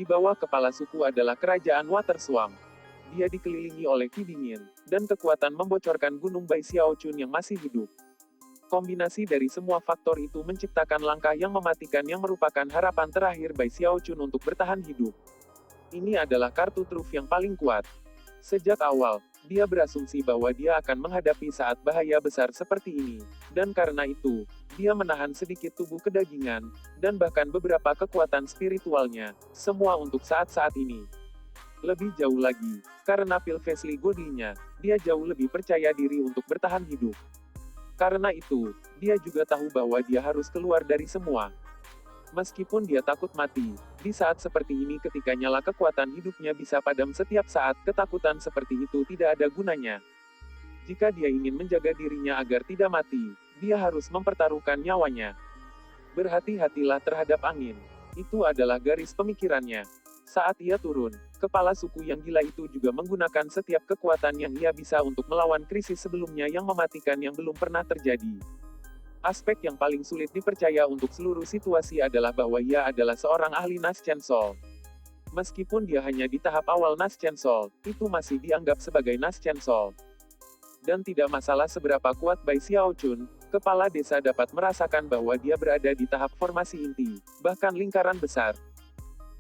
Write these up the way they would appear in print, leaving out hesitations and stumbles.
Di bawah kepala suku adalah kerajaan Water Swamp. Dia dikelilingi oleh ki dingin, dan kekuatan membocorkan gunung Bai Xiaochun yang masih hidup. Kombinasi dari semua faktor itu menciptakan langkah yang mematikan yang merupakan harapan terakhir Bai Xiaochun untuk bertahan hidup. Ini adalah kartu truf yang paling kuat. Sejak awal, dia berasumsi bahwa dia akan menghadapi saat bahaya besar seperti ini, dan karena itu, dia menahan sedikit tubuh kedagingan, dan bahkan beberapa kekuatan spiritualnya, semua untuk saat-saat ini. Lebih jauh lagi, karena pil Wesley Godly-nya, dia jauh lebih percaya diri untuk bertahan hidup. Karena itu, dia juga tahu bahwa dia harus keluar dari semua. Meskipun dia takut mati, di saat seperti ini ketika nyala kekuatan hidupnya bisa padam setiap saat, ketakutan seperti itu tidak ada gunanya. Jika dia ingin menjaga dirinya agar tidak mati, dia harus mempertaruhkan nyawanya. Berhati-hatilah terhadap angin. Itu adalah garis pemikirannya. Saat ia turun, kepala suku yang gila itu juga menggunakan setiap kekuatan yang ia bisa untuk melawan krisis sebelumnya yang mematikan yang belum pernah terjadi. Aspek yang paling sulit dipercaya untuk seluruh situasi adalah bahwa ia adalah seorang ahli Nas Chancellor. Meskipun dia hanya di tahap awal Nas Chancellor, itu masih dianggap sebagai Nas Chancellor. Dan tidak masalah seberapa kuat Bai Xiaochun, kepala desa dapat merasakan bahwa dia berada di tahap formasi inti, bahkan lingkaran besar.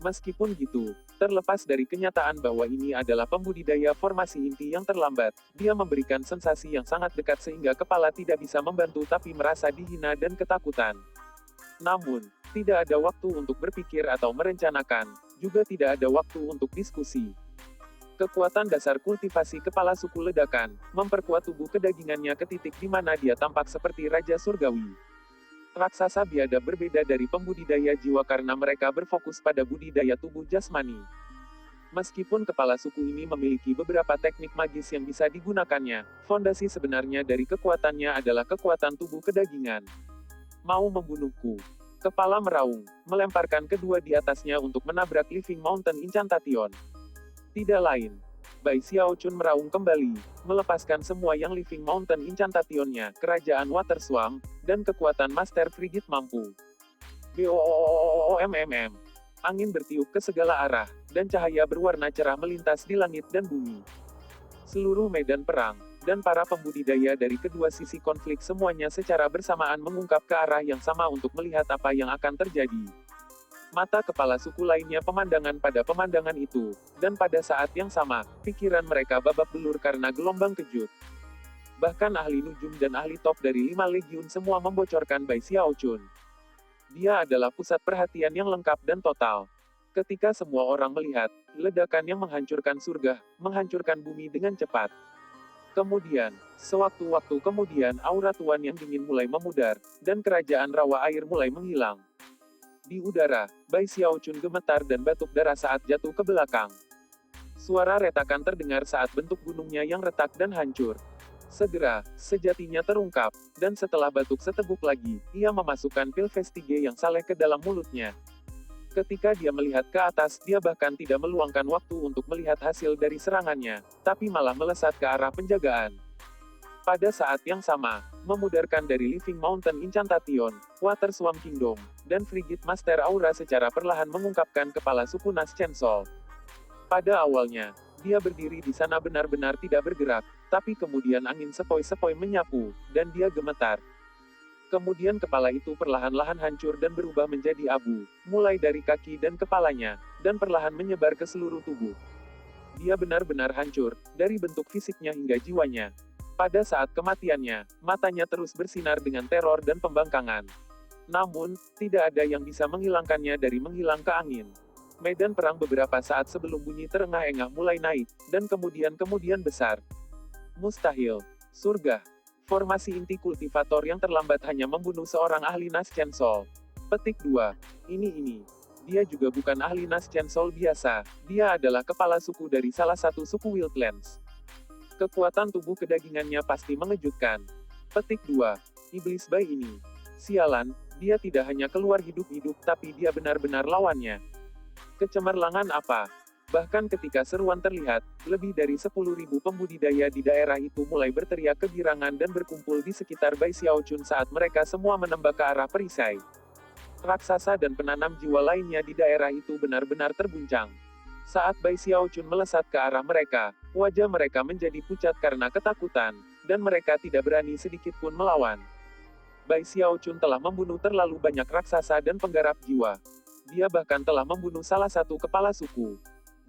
Meskipun gitu, terlepas dari kenyataan bahwa ini adalah pembudidaya formasi inti yang terlambat, dia memberikan sensasi yang sangat dekat sehingga kepala tidak bisa membantu tapi merasa dihina dan ketakutan. Namun, tidak ada waktu untuk berpikir atau merencanakan, juga tidak ada waktu untuk diskusi. Kekuatan dasar kultivasi kepala suku ledakan, memperkuat tubuh kedagingannya ke titik di mana dia tampak seperti Raja Surgawi. Raksasa biadab berbeda dari pembudidaya jiwa karena mereka berfokus pada budidaya tubuh jasmani. Meskipun kepala suku ini memiliki beberapa teknik magis yang bisa digunakannya, fondasi sebenarnya dari kekuatannya adalah kekuatan tubuh kedagingan. Mau membunuhku? Kepala meraung, melemparkan kedua di atasnya untuk menabrak Living Mountain Incantation. Tidak lain. Bai Xiaochun meraung kembali, melepaskan semua yang Living Mountain Incantation-nya, kerajaan Water Swamp, dan kekuatan Master Frigid mampu. BOOMMM. Angin bertiup ke segala arah, dan cahaya berwarna cerah melintas di langit dan bumi. Seluruh medan perang, dan para pembudidaya dari kedua sisi konflik semuanya secara bersamaan mengungkap ke arah yang sama untuk melihat apa yang akan terjadi. Mata kepala suku lainnya pemandangan pada pemandangan itu, dan pada saat yang sama, pikiran mereka babak belur karena gelombang kejut. Bahkan ahli nujum dan ahli top dari 5 legiun semua membocorkan Bai Xiaochun. Dia adalah pusat perhatian yang lengkap dan total. Ketika semua orang melihat, ledakan yang menghancurkan surga, menghancurkan bumi dengan cepat. Kemudian, sewaktu-waktu kemudian aura tuan yang dingin mulai memudar, dan kerajaan rawa air mulai menghilang. Di udara, Bai Xiaochun gemetar dan batuk darah saat jatuh ke belakang. Suara retakan terdengar saat bentuk gunungnya yang retak dan hancur. Segera, sejatinya terungkap, dan setelah batuk seteguk lagi, ia memasukkan pil Vestige yang saleh ke dalam mulutnya. Ketika dia melihat ke atas, dia bahkan tidak meluangkan waktu untuk melihat hasil dari serangannya, tapi malah melesat ke arah penjagaan. Pada saat yang sama, memudarkan dari Living Mountain Incantation, Water Swamp Kingdom, dan Frigid Master Aura secara perlahan mengungkapkan kepala suku Nas Chancellor. Pada awalnya, dia berdiri di sana benar-benar tidak bergerak, tapi kemudian angin sepoi-sepoi menyapu, dan dia gemetar. Kemudian kepala itu perlahan-lahan hancur dan berubah menjadi abu, mulai dari kaki dan kepalanya, dan perlahan menyebar ke seluruh tubuh. Dia benar-benar hancur, dari bentuk fisiknya hingga jiwanya. Pada saat kematiannya, matanya terus bersinar dengan teror dan pembangkangan. Namun, tidak ada yang bisa menghilangkannya dari menghilang ke angin. Medan perang beberapa saat sebelum bunyi terengah-engah mulai naik, dan kemudian besar. Mustahil. Surga. Formasi inti kultivator yang terlambat hanya membunuh seorang ahli Nas Chancellor. Petik 2. Ini. Dia juga bukan ahli Nas Chancellor biasa, dia adalah kepala suku dari salah satu suku Wildlands. Kekuatan tubuh kedagingannya pasti mengejutkan. Petik 2. Iblis Bai ini. Sialan, dia tidak hanya keluar hidup-hidup tapi dia benar-benar lawannya. Kecemerlangan apa? Bahkan ketika seruan terlihat, lebih dari 10.000 pembudidaya di daerah itu mulai berteriak kegirangan dan berkumpul di sekitar Bai Xiaochun saat mereka semua menembak ke arah perisai. Raksasa dan penanam jiwa lainnya di daerah itu benar-benar terguncang. Saat Bai Xiaochun melesat ke arah mereka, wajah mereka menjadi pucat karena ketakutan, dan mereka tidak berani sedikit pun melawan. Bai Xiaochun telah membunuh terlalu banyak raksasa dan penggarap jiwa. Dia bahkan telah membunuh salah satu kepala suku.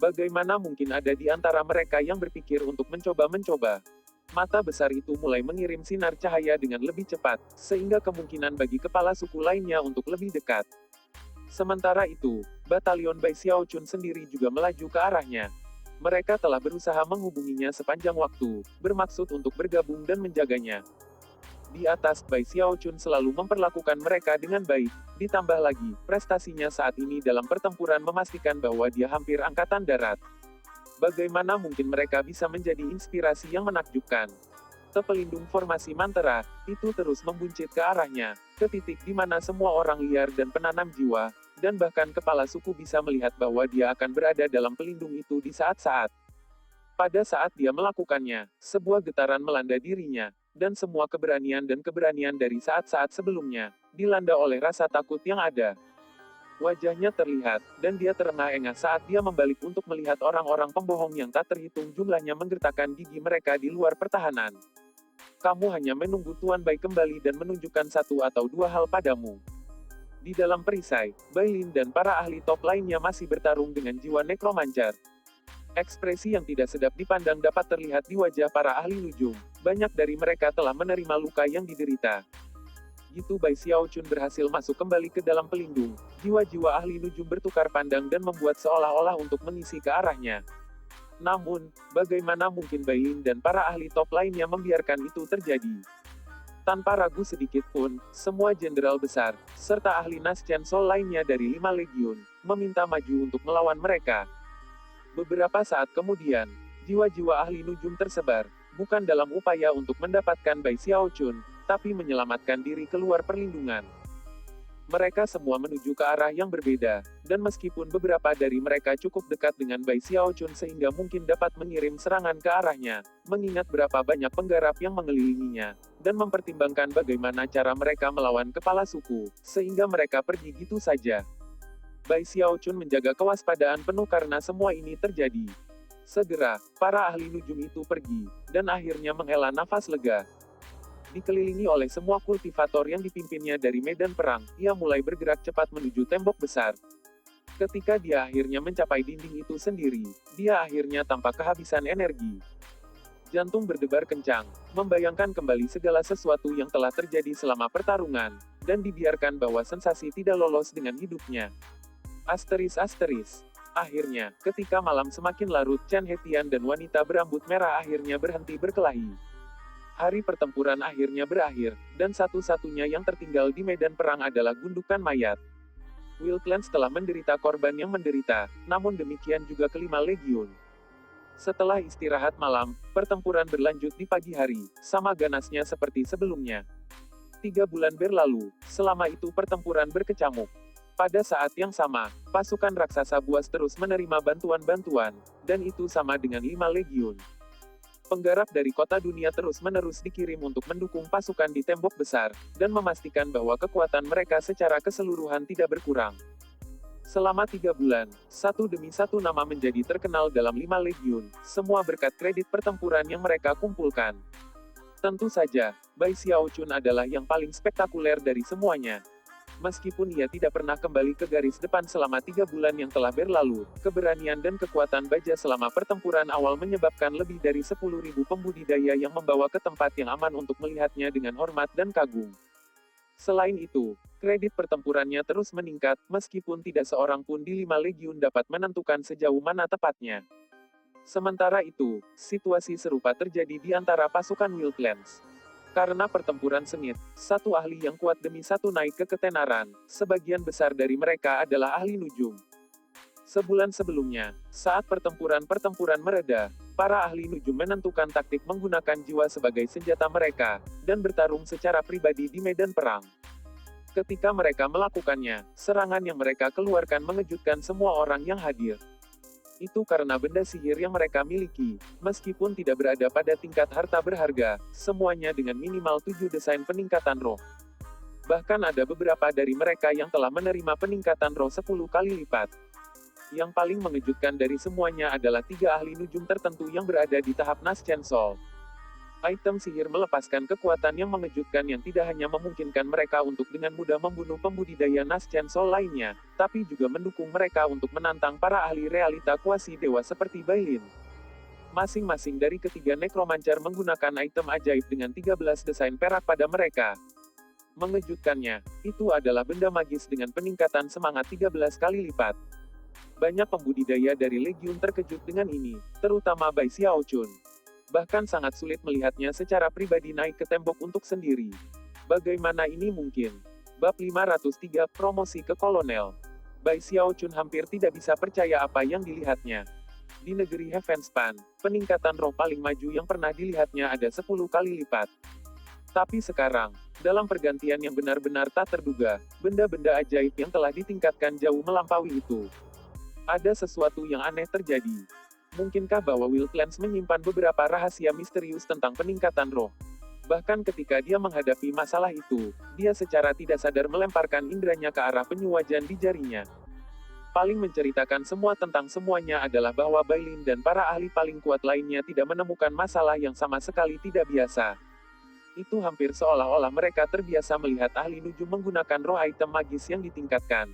Bagaimana mungkin ada di antara mereka yang berpikir untuk mencoba-mencoba? Mata besar itu mulai mengirim sinar cahaya dengan lebih cepat, sehingga kemungkinan bagi kepala suku lainnya untuk lebih dekat. Sementara itu, batalion Bai Xiaochun sendiri juga melaju ke arahnya. Mereka telah berusaha menghubunginya sepanjang waktu, bermaksud untuk bergabung dan menjaganya. Di atas, Bai Xiaochun selalu memperlakukan mereka dengan baik, ditambah lagi, prestasinya saat ini dalam pertempuran memastikan bahwa dia hampir angkatan darat. Bagaimana mungkin mereka bisa menjadi inspirasi yang menakjubkan? Pelindung formasi Mantera, itu terus membuncit ke arahnya, ke titik di mana semua orang liar dan penanam jiwa, dan bahkan kepala suku bisa melihat bahwa dia akan berada dalam pelindung itu di saat-saat. Pada saat dia melakukannya, sebuah getaran melanda dirinya, dan semua keberanian dari saat-saat sebelumnya, dilanda oleh rasa takut yang ada. Wajahnya terlihat, dan dia terengah-engah saat dia membalik untuk melihat orang-orang pembohong yang tak terhitung jumlahnya menggertakkan gigi mereka di luar pertahanan. Kamu hanya menunggu Tuan Bai kembali dan menunjukkan satu atau dua hal padamu. Di dalam perisai, Bai Lin dan para ahli top lainnya masih bertarung dengan jiwa nekromancer. Ekspresi yang tidak sedap dipandang dapat terlihat di wajah para ahli nujum. Banyak dari mereka telah menerima luka yang diderita. Gitu Bai Xiaochun berhasil masuk kembali ke dalam pelindung, jiwa-jiwa ahli nujum bertukar pandang dan membuat seolah-olah untuk mengisi ke arahnya. Namun, bagaimana mungkin Bai Lin dan para ahli top lainnya membiarkan itu terjadi? Tanpa ragu sedikit pun, semua jenderal besar, serta ahli Naschen Sol lainnya dari 5 legiun, meminta maju untuk melawan mereka. Beberapa saat kemudian, jiwa-jiwa ahli nujum tersebar, bukan dalam upaya untuk mendapatkan Bai Xiaochun, tapi menyelamatkan diri keluar perlindungan. Mereka semua menuju ke arah yang berbeda, dan meskipun beberapa dari mereka cukup dekat dengan Bai Xiaochun sehingga mungkin dapat mengirim serangan ke arahnya, mengingat berapa banyak penggarap yang mengelilinginya, dan mempertimbangkan bagaimana cara mereka melawan kepala suku, sehingga mereka pergi gitu saja. Bai Xiaochun menjaga kewaspadaan penuh karena semua ini terjadi. Segera, para ahli nujum itu pergi, dan akhirnya menghela nafas lega. Dikelilingi oleh semua kultivator yang dipimpinnya dari medan perang, ia mulai bergerak cepat menuju tembok besar. Ketika dia akhirnya mencapai dinding itu sendiri, dia akhirnya tampak kehabisan energi. Jantung berdebar kencang, membayangkan kembali segala sesuatu yang telah terjadi selama pertarungan, dan dibiarkan bahwa sensasi tidak lolos dengan hidupnya. Asteris. Akhirnya, ketika malam semakin larut, Chen Hetian dan wanita berambut merah akhirnya berhenti berkelahi. Hari pertempuran akhirnya berakhir, dan satu-satunya yang tertinggal di medan perang adalah gundukan mayat. Wildlands telah menderita korban yang menderita, namun demikian juga kelima legiun. Setelah istirahat malam, pertempuran berlanjut di pagi hari, sama ganasnya seperti sebelumnya. 3 bulan berlalu, selama itu pertempuran berkecamuk. Pada saat yang sama, pasukan raksasa buas terus menerima bantuan-bantuan, dan itu sama dengan 5 legiun. Penggarap dari kota dunia terus-menerus dikirim untuk mendukung pasukan di tembok besar, dan memastikan bahwa kekuatan mereka secara keseluruhan tidak berkurang. Selama 3 bulan, satu demi satu nama menjadi terkenal dalam 5 legiun, semua berkat kredit pertempuran yang mereka kumpulkan. Tentu saja, Bai Xiaochun adalah yang paling spektakuler dari semuanya. Meskipun ia tidak pernah kembali ke garis depan selama 3 bulan yang telah berlalu, keberanian dan kekuatan baja selama pertempuran awal menyebabkan lebih dari 10.000 pembudidaya yang membawa ke tempat yang aman untuk melihatnya dengan hormat dan kagum. Selain itu, kredit pertempurannya terus meningkat, meskipun tidak seorang pun di 5 legiun dapat menentukan sejauh mana tepatnya. Sementara itu, situasi serupa terjadi di antara pasukan Wildlands. Karena pertempuran sengit, satu ahli yang kuat demi satu naik ke ketenaran, sebagian besar dari mereka adalah ahli nujum. Sebulan sebelumnya, saat pertempuran mereda, para ahli nujum menentukan taktik menggunakan jiwa sebagai senjata mereka, dan bertarung secara pribadi di medan perang. Ketika mereka melakukannya, serangan yang mereka keluarkan mengejutkan semua orang yang hadir. Itu karena benda sihir yang mereka miliki, meskipun tidak berada pada tingkat harta berharga, semuanya dengan minimal 7 desain peningkatan roh. Bahkan ada beberapa dari mereka yang telah menerima peningkatan roh 10 kali lipat. Yang paling mengejutkan dari semuanya adalah 3 ahli nujum tertentu yang berada di tahap Nas Chancellor. Item sihir melepaskan kekuatan yang mengejutkan yang tidak hanya memungkinkan mereka untuk dengan mudah membunuh pembudidaya Nas Chancellor lainnya, tapi juga mendukung mereka untuk menantang para ahli realita kuasi dewa seperti Bailin. Masing-masing dari ketiga nekromancer menggunakan item ajaib dengan 13 desain perak pada mereka. Mengejutkannya, itu adalah benda magis dengan peningkatan semangat 13 kali lipat. Banyak pembudidaya dari Legiun terkejut dengan ini, terutama Bai Xiaochun. Bahkan sangat sulit melihatnya secara pribadi naik ke tembok untuk sendiri. Bagaimana ini mungkin? Bab 503, Promosi ke Kolonel. Bai Xiaochun hampir tidak bisa percaya apa yang dilihatnya. Di negeri Heavenspan, peningkatan roh paling maju yang pernah dilihatnya ada 10 kali lipat. Tapi sekarang, dalam pergantian yang benar-benar tak terduga, benda-benda ajaib yang telah ditingkatkan jauh melampaui itu. Ada sesuatu yang aneh terjadi. Mungkinkah bahwa Wildlands menyimpan beberapa rahasia misterius tentang peningkatan roh? Bahkan ketika dia menghadapi masalah itu, dia secara tidak sadar melemparkan indranya ke arah penyuwajan di jarinya. Paling menceritakan semua tentang semuanya adalah bahwa Bailin dan para ahli paling kuat lainnya tidak menemukan masalah yang sama sekali tidak biasa. Itu hampir seolah-olah mereka terbiasa melihat ahli nujum menggunakan roh item magis yang ditingkatkan.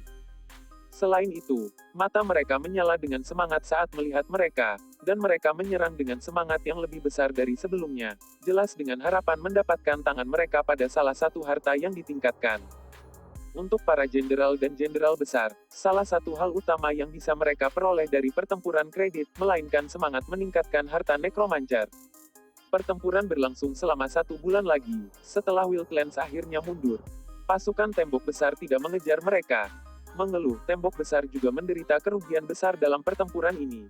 Selain itu, mata mereka menyala dengan semangat saat melihat mereka, dan mereka menyerang dengan semangat yang lebih besar dari sebelumnya, jelas dengan harapan mendapatkan tangan mereka pada salah satu harta yang ditingkatkan. Untuk para jenderal dan jenderal besar, salah satu hal utama yang bisa mereka peroleh dari pertempuran kredit, melainkan semangat meningkatkan harta nekromancer. Pertempuran berlangsung selama 1 bulan lagi, setelah Wildlands akhirnya mundur. Pasukan tembok besar tidak mengejar mereka. Mengeluh, tembok besar juga menderita kerugian besar dalam pertempuran ini.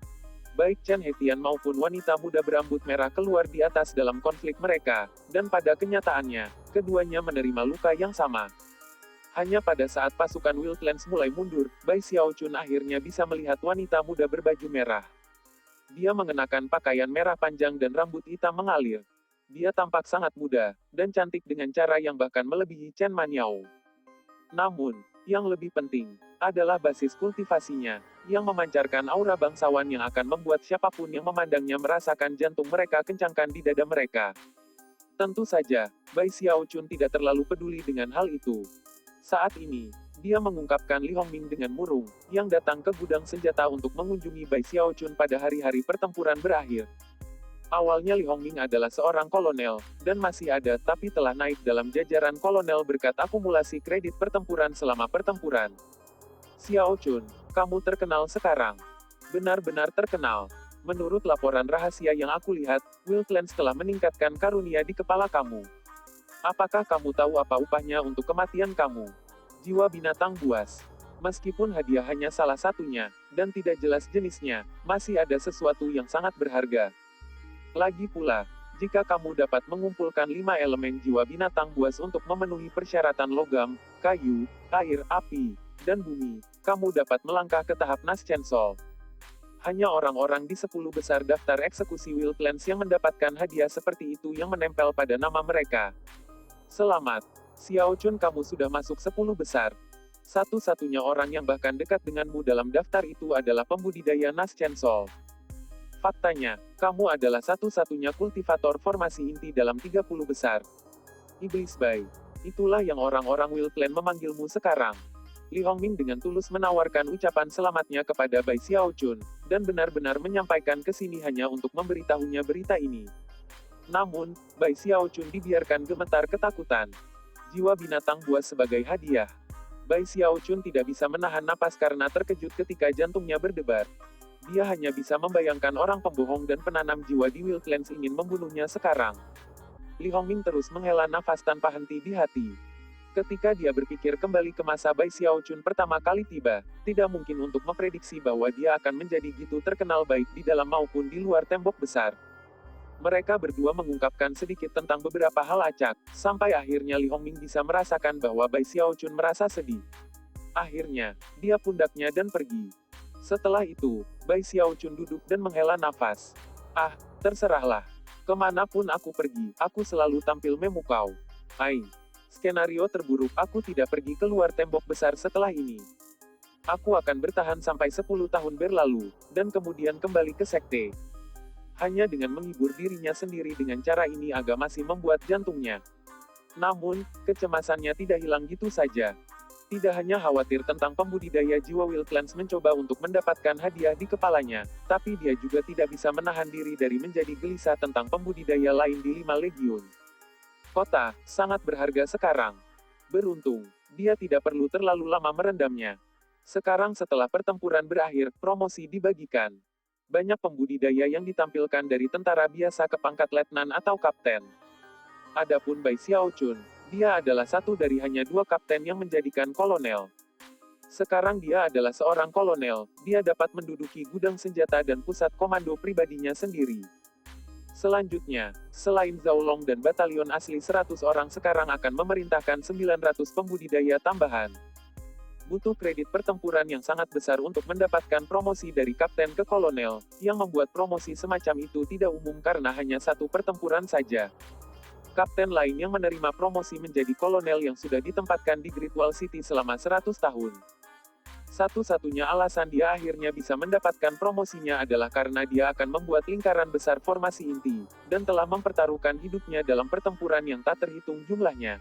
Baik Chen Hetian maupun wanita muda berambut merah keluar di atas dalam konflik mereka, dan pada kenyataannya, keduanya menerima luka yang sama. Hanya pada saat pasukan Wildlands mulai mundur, Bai Xiaochun akhirnya bisa melihat wanita muda berbaju merah. Dia mengenakan pakaian merah panjang dan rambut hitam mengalir. Dia tampak sangat muda, dan cantik dengan cara yang bahkan melebihi Chen Manyao. Namun, yang lebih penting, adalah basis kultivasinya, yang memancarkan aura bangsawan yang akan membuat siapapun yang memandangnya merasakan jantung mereka kencangkan di dada mereka. Tentu saja, Bai Xiaochun tidak terlalu peduli dengan hal itu. Saat ini, dia mengungkapkan Li Hongming dengan murung, yang datang ke gudang senjata untuk mengunjungi Bai Xiaochun pada hari-hari pertempuran berakhir. Awalnya Li Hongming adalah seorang kolonel, dan masih ada tapi telah naik dalam jajaran kolonel berkat akumulasi kredit pertempuran selama pertempuran. Xiaochun, kamu terkenal sekarang. Benar-benar terkenal. Menurut laporan rahasia yang aku lihat, Wildlands telah meningkatkan karunia di kepala kamu. Apakah kamu tahu apa upahnya untuk kematian kamu? Jiwa binatang buas. Meskipun hadiah hanya salah satunya, dan tidak jelas jenisnya, masih ada sesuatu yang sangat berharga. Lagi pula, jika kamu dapat mengumpulkan 5 elemen jiwa binatang buas untuk memenuhi persyaratan logam, kayu, air, api, dan bumi, kamu dapat melangkah ke tahap Nas Chancellor. Hanya orang-orang di 10 besar daftar eksekusi Wildlands yang mendapatkan hadiah seperti itu yang menempel pada nama mereka. Selamat, Xiaochun, kamu sudah masuk 10 besar. Satu-satunya orang yang bahkan dekat denganmu dalam daftar itu adalah pembudidaya Nas Chancellor. Faktanya, kamu adalah satu-satunya kultivator formasi inti dalam 30 besar. Iblis Bai. Itulah yang orang-orang Wildlands memanggilmu sekarang. Li Hongming dengan tulus menawarkan ucapan selamatnya kepada Bai Xiaochun, dan benar-benar menyampaikan ke sini hanya untuk memberitahunya berita ini. Namun, Bai Xiaochun dibiarkan gemetar ketakutan. Jiwa binatang buas sebagai hadiah. Bai Xiaochun tidak bisa menahan napas karena terkejut ketika jantungnya berdebar. Dia hanya bisa membayangkan orang pembohong dan penanam jiwa di Wildlands ingin membunuhnya sekarang. Li Hongming terus menghela nafas tanpa henti di hati. Ketika dia berpikir kembali ke masa Bai Xiaochun pertama kali tiba, tidak mungkin untuk memprediksi bahwa dia akan menjadi gitu terkenal baik di dalam maupun di luar tembok besar. Mereka berdua mengungkapkan sedikit tentang beberapa hal acak, sampai akhirnya Li Hongming bisa merasakan bahwa Bai Xiaochun merasa sedih. Akhirnya, dia pundaknya dan pergi. Setelah itu, Bai Xiaochun duduk dan menghela nafas. Ah, terserahlah. Kemanapun aku pergi, aku selalu tampil memukau. Ai. Skenario terburuk, aku tidak pergi keluar tembok besar setelah ini. Aku akan bertahan sampai 10 tahun berlalu, dan kemudian kembali ke sekte. Hanya dengan menghibur dirinya sendiri dengan cara ini agak masih membuat jantungnya. Namun, kecemasannya tidak hilang gitu saja. Tidak hanya khawatir tentang pembudidaya jiwa Wildlands mencoba untuk mendapatkan hadiah di kepalanya, tapi dia juga tidak bisa menahan diri dari menjadi gelisah tentang pembudidaya lain di 5 Legiun. Kota, sangat berharga sekarang. Beruntung, dia tidak perlu terlalu lama merendamnya. Sekarang setelah pertempuran berakhir, promosi dibagikan. Banyak pembudidaya yang ditampilkan dari tentara biasa ke pangkat letnan atau kapten. Adapun Bai Xiaochun, dia adalah satu dari hanya 2 kapten yang menjadikan kolonel. Sekarang dia adalah seorang kolonel, dia dapat menduduki gudang senjata dan pusat komando pribadinya sendiri. Selanjutnya, selain Zhao Long dan batalion asli 100 orang sekarang akan memerintahkan 900 pembudidaya tambahan. Butuh kredit pertempuran yang sangat besar untuk mendapatkan promosi dari kapten ke kolonel, yang membuat promosi semacam itu tidak umum karena hanya satu pertempuran saja. Kapten lain yang menerima promosi menjadi kolonel yang sudah ditempatkan di Great Wall City selama 100 tahun. Satu-satunya alasan dia akhirnya bisa mendapatkan promosinya adalah karena dia akan membuat lingkaran besar formasi inti, dan telah mempertaruhkan hidupnya dalam pertempuran yang tak terhitung jumlahnya.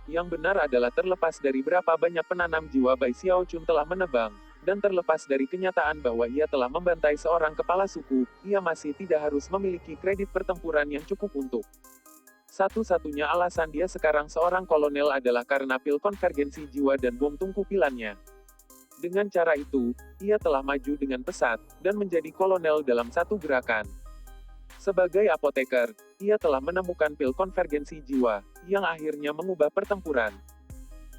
Yang benar adalah terlepas dari berapa banyak penanam jiwa Bai Xiaochun telah menebang, dan terlepas dari kenyataan bahwa ia telah membantai seorang kepala suku, ia masih tidak harus memiliki kredit pertempuran yang cukup untuk. Satu-satunya alasan dia sekarang seorang kolonel adalah karena pil konvergensi jiwa dan bom tungku-pilannya. Dengan cara itu, ia telah maju dengan pesat, dan menjadi kolonel dalam satu gerakan. Sebagai apoteker, ia telah menemukan pil konvergensi jiwa, yang akhirnya mengubah pertempuran.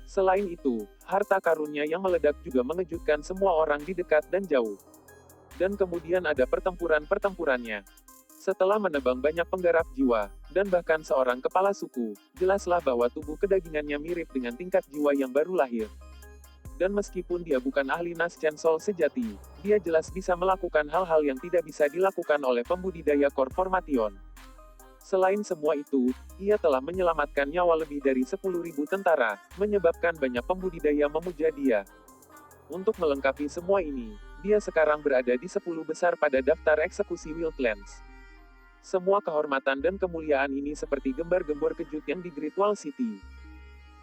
Selain itu, harta karunnya yang meledak juga mengejutkan semua orang di dekat dan jauh. Dan kemudian ada pertempuran-pertempurannya. Setelah menebang banyak penggarap jiwa, dan bahkan seorang kepala suku, jelaslah bahwa tubuh kedagingannya mirip dengan tingkat jiwa yang baru lahir. Dan meskipun dia bukan ahli Naschen Soul sejati, dia jelas bisa melakukan hal-hal yang tidak bisa dilakukan oleh pembudidaya Kor Formation. Selain semua itu, ia telah menyelamatkan nyawa lebih dari 10.000 tentara, menyebabkan banyak pembudidaya memuja dia. Untuk melengkapi semua ini, dia sekarang berada di 10 besar pada daftar eksekusi Wildlands. Semua kehormatan dan kemuliaan ini seperti gembar-gembor kejut yang di Great Wall City.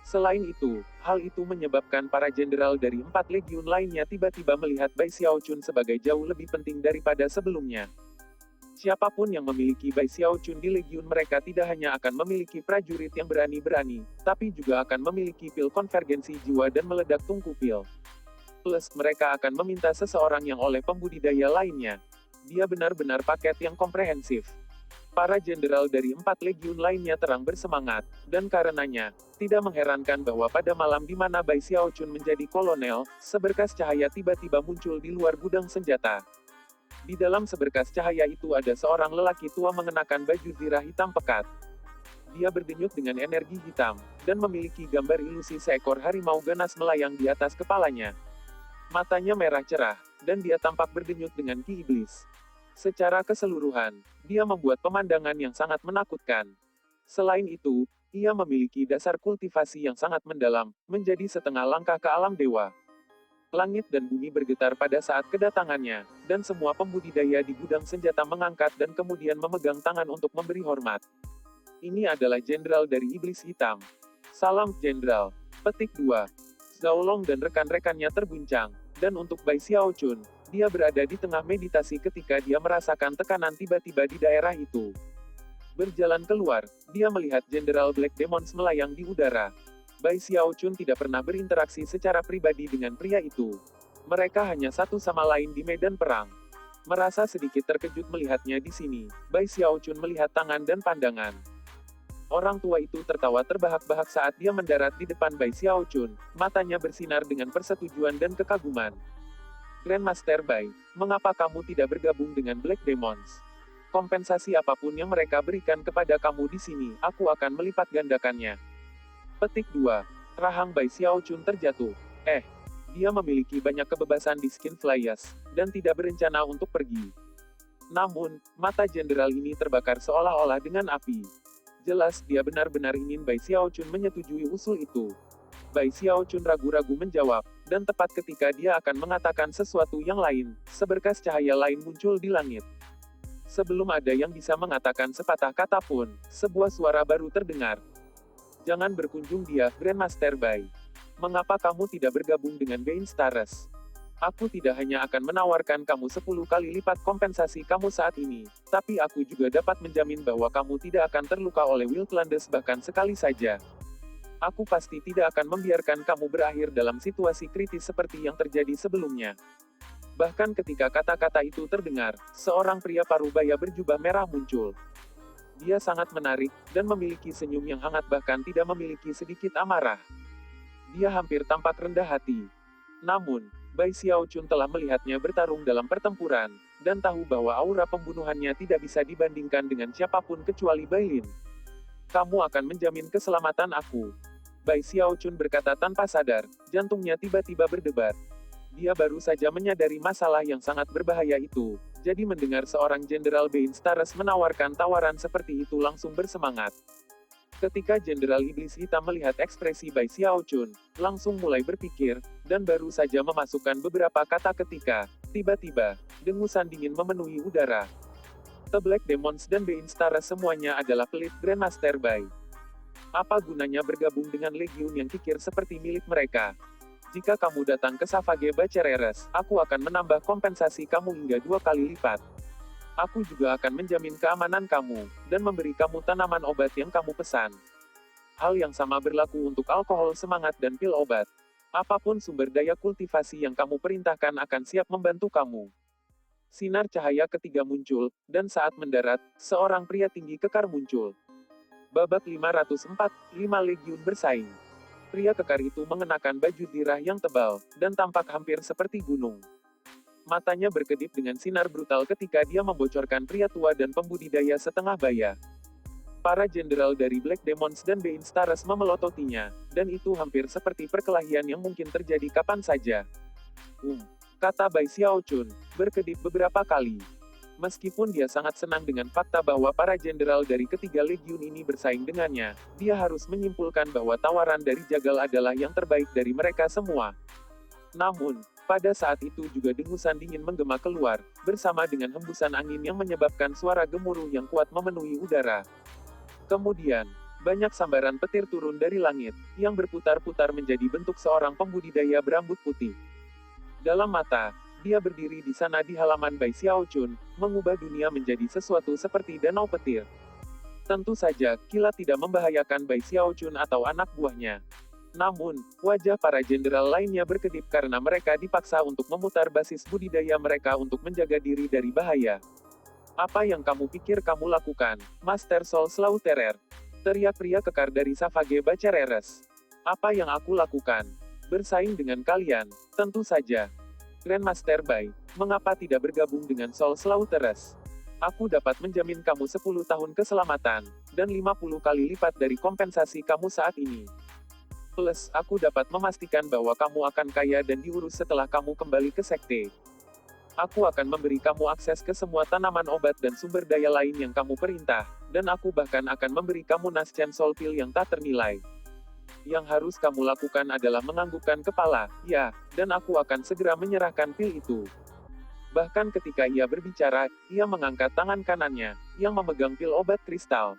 Selain itu, hal itu menyebabkan para jenderal dari 4 legiun lainnya tiba-tiba melihat Bai Xiaochun sebagai jauh lebih penting daripada sebelumnya. Siapapun yang memiliki Bai Xiaochun di legiun mereka tidak hanya akan memiliki prajurit yang berani-berani, tapi juga akan memiliki pil konvergensi jiwa dan meledak tungku pil. Plus, mereka akan meminta seseorang yang oleh pembudidaya lainnya. Dia benar-benar paket yang komprehensif. Para jenderal dari 4 legiun lainnya terang bersemangat, dan karenanya, tidak mengherankan bahwa pada malam di mana Bai Xiaochun menjadi kolonel, seberkas cahaya tiba-tiba muncul di luar gudang senjata. Di dalam seberkas cahaya itu ada seorang lelaki tua mengenakan baju zirah hitam pekat. Dia berdenyut dengan energi hitam, dan memiliki gambar ilusi seekor harimau ganas melayang di atas kepalanya. Matanya merah cerah, dan dia tampak berdenyut dengan ki iblis. Secara keseluruhan, dia membuat pemandangan yang sangat menakutkan. Selain itu, ia memiliki dasar kultivasi yang sangat mendalam, menjadi setengah langkah ke alam dewa. Langit dan bumi bergetar pada saat kedatangannya, dan semua pembudidaya di gudang senjata mengangkat dan kemudian memegang tangan untuk memberi hormat. Ini adalah jenderal dari Iblis Hitam. Salam, Jenderal. Petik 2. Zhao Long dan rekan-rekannya terguncang, dan untuk Bai Xiaochun, dia berada di tengah meditasi ketika dia merasakan tekanan tiba-tiba di daerah itu. Berjalan keluar, dia melihat Jenderal Black Demons melayang di udara. Bai Xiaochun tidak pernah berinteraksi secara pribadi dengan pria itu. Mereka hanya satu sama lain di medan perang. Merasa sedikit terkejut melihatnya di sini, Bai Xiaochun melihat tangan dan pandangan. Orang tua itu tertawa terbahak-bahak saat dia mendarat di depan Bai Xiaochun, matanya bersinar dengan persetujuan dan kekaguman. Grandmaster Bai, mengapa kamu tidak bergabung dengan Black Demons? Kompensasi apapun yang mereka berikan kepada kamu di sini, aku akan melipat gandakannya. Petik 2. Rahang Bai Xiaochun terjatuh. Dia memiliki banyak kebebasan di Skin Flyers, dan tidak berencana untuk pergi. Namun, mata jenderal ini terbakar seolah-olah dengan api. Jelas dia benar-benar ingin Bai Xiaochun menyetujui usul itu. Bai Xiaochun ragu-ragu menjawab, dan tepat ketika dia akan mengatakan sesuatu yang lain, seberkas cahaya lain muncul di langit. Sebelum ada yang bisa mengatakan sepatah kata pun, sebuah suara baru terdengar. Jangan berkunjung dia, Grandmaster Bai. Mengapa kamu tidak bergabung dengan Bein Stars? Aku tidak hanya akan menawarkan kamu 10 kali lipat kompensasi kamu saat ini, tapi aku juga dapat menjamin bahwa kamu tidak akan terluka oleh Wildlands bahkan sekali saja. Aku pasti tidak akan membiarkan kamu berakhir dalam situasi kritis seperti yang terjadi sebelumnya. Bahkan ketika kata-kata itu terdengar, seorang pria parubaya berjubah merah muncul. Dia sangat menarik, dan memiliki senyum yang hangat bahkan tidak memiliki sedikit amarah. Dia hampir tampak rendah hati. Namun, Bai Xiaochun telah melihatnya bertarung dalam pertempuran, dan tahu bahwa aura pembunuhannya tidak bisa dibandingkan dengan siapapun kecuali Bai Lin. Kamu akan menjamin keselamatan aku. Bai Xiaochun berkata tanpa sadar, jantungnya tiba-tiba berdebar. Dia baru saja menyadari masalah yang sangat berbahaya itu, jadi mendengar seorang Jenderal Bein Stars menawarkan tawaran seperti itu langsung bersemangat. Ketika Jenderal Iblis Hitam melihat ekspresi Bai Xiaochun, langsung mulai berpikir, dan baru saja memasukkan beberapa kata ketika, tiba-tiba, dengusan dingin memenuhi udara. The Black Demons dan Bein Stars semuanya adalah pelit Grandmaster Bai. Apa gunanya bergabung dengan legiun yang kikir seperti milik mereka? Jika kamu datang ke Savage Bacereres, aku akan menambah kompensasi kamu hingga 2 kali lipat. Aku juga akan menjamin keamanan kamu, dan memberi kamu tanaman obat yang kamu pesan. Hal yang sama berlaku untuk alkohol semangat dan pil obat. Apapun sumber daya kultivasi yang kamu perintahkan akan siap membantu kamu. Sinar cahaya ketiga muncul, dan saat mendarat, seorang pria tinggi kekar muncul. Babak 504, 5 legiun bersaing. Pria kekar itu mengenakan baju dirah yang tebal, dan tampak hampir seperti gunung. Matanya berkedip dengan sinar brutal ketika dia membocorkan pria tua dan pembudidaya setengah baya. Para jenderal dari Black Demons dan Bein Stars memelototinya, dan itu hampir seperti perkelahian yang mungkin terjadi kapan saja. Kata Bai Xiaochun, berkedip beberapa kali. Meskipun dia sangat senang dengan fakta bahwa para jenderal dari ketiga legiun ini bersaing dengannya, dia harus menyimpulkan bahwa tawaran dari Jagal adalah yang terbaik dari mereka semua. Namun, pada saat itu juga dengusan dingin menggema keluar, bersama dengan hembusan angin yang menyebabkan suara gemuruh yang kuat memenuhi udara. Kemudian, banyak sambaran petir turun dari langit, yang berputar-putar menjadi bentuk seorang pembudidaya berambut putih. Dalam mata, dia berdiri di sana di halaman Bai Xiaochun, mengubah dunia menjadi sesuatu seperti danau petir. Tentu saja, kilat tidak membahayakan Bai Xiaochun atau anak buahnya. Namun, wajah para jenderal lainnya berkedip karena mereka dipaksa untuk memutar basis budidaya mereka untuk menjaga diri dari bahaya. Apa yang kamu pikir kamu lakukan, Master Soul Slaughterer? Teriak pria kekar dari Savage Bacereres. Apa yang aku lakukan? Bersaing dengan kalian, tentu saja. Grandmaster Bai, mengapa tidak bergabung dengan Soul Slaughterers? Aku dapat menjamin kamu 10 tahun keselamatan, dan 50 kali lipat dari kompensasi kamu saat ini. Plus, aku dapat memastikan bahwa kamu akan kaya dan diurus setelah kamu kembali ke sekte. Aku akan memberi kamu akses ke semua tanaman obat dan sumber daya lain yang kamu perintah, dan aku bahkan akan memberi kamu Naschen Soul Pill yang tak ternilai. Yang harus kamu lakukan adalah menganggukkan kepala, ya, dan aku akan segera menyerahkan pil itu. Bahkan ketika ia berbicara, ia mengangkat tangan kanannya, yang memegang pil obat kristal.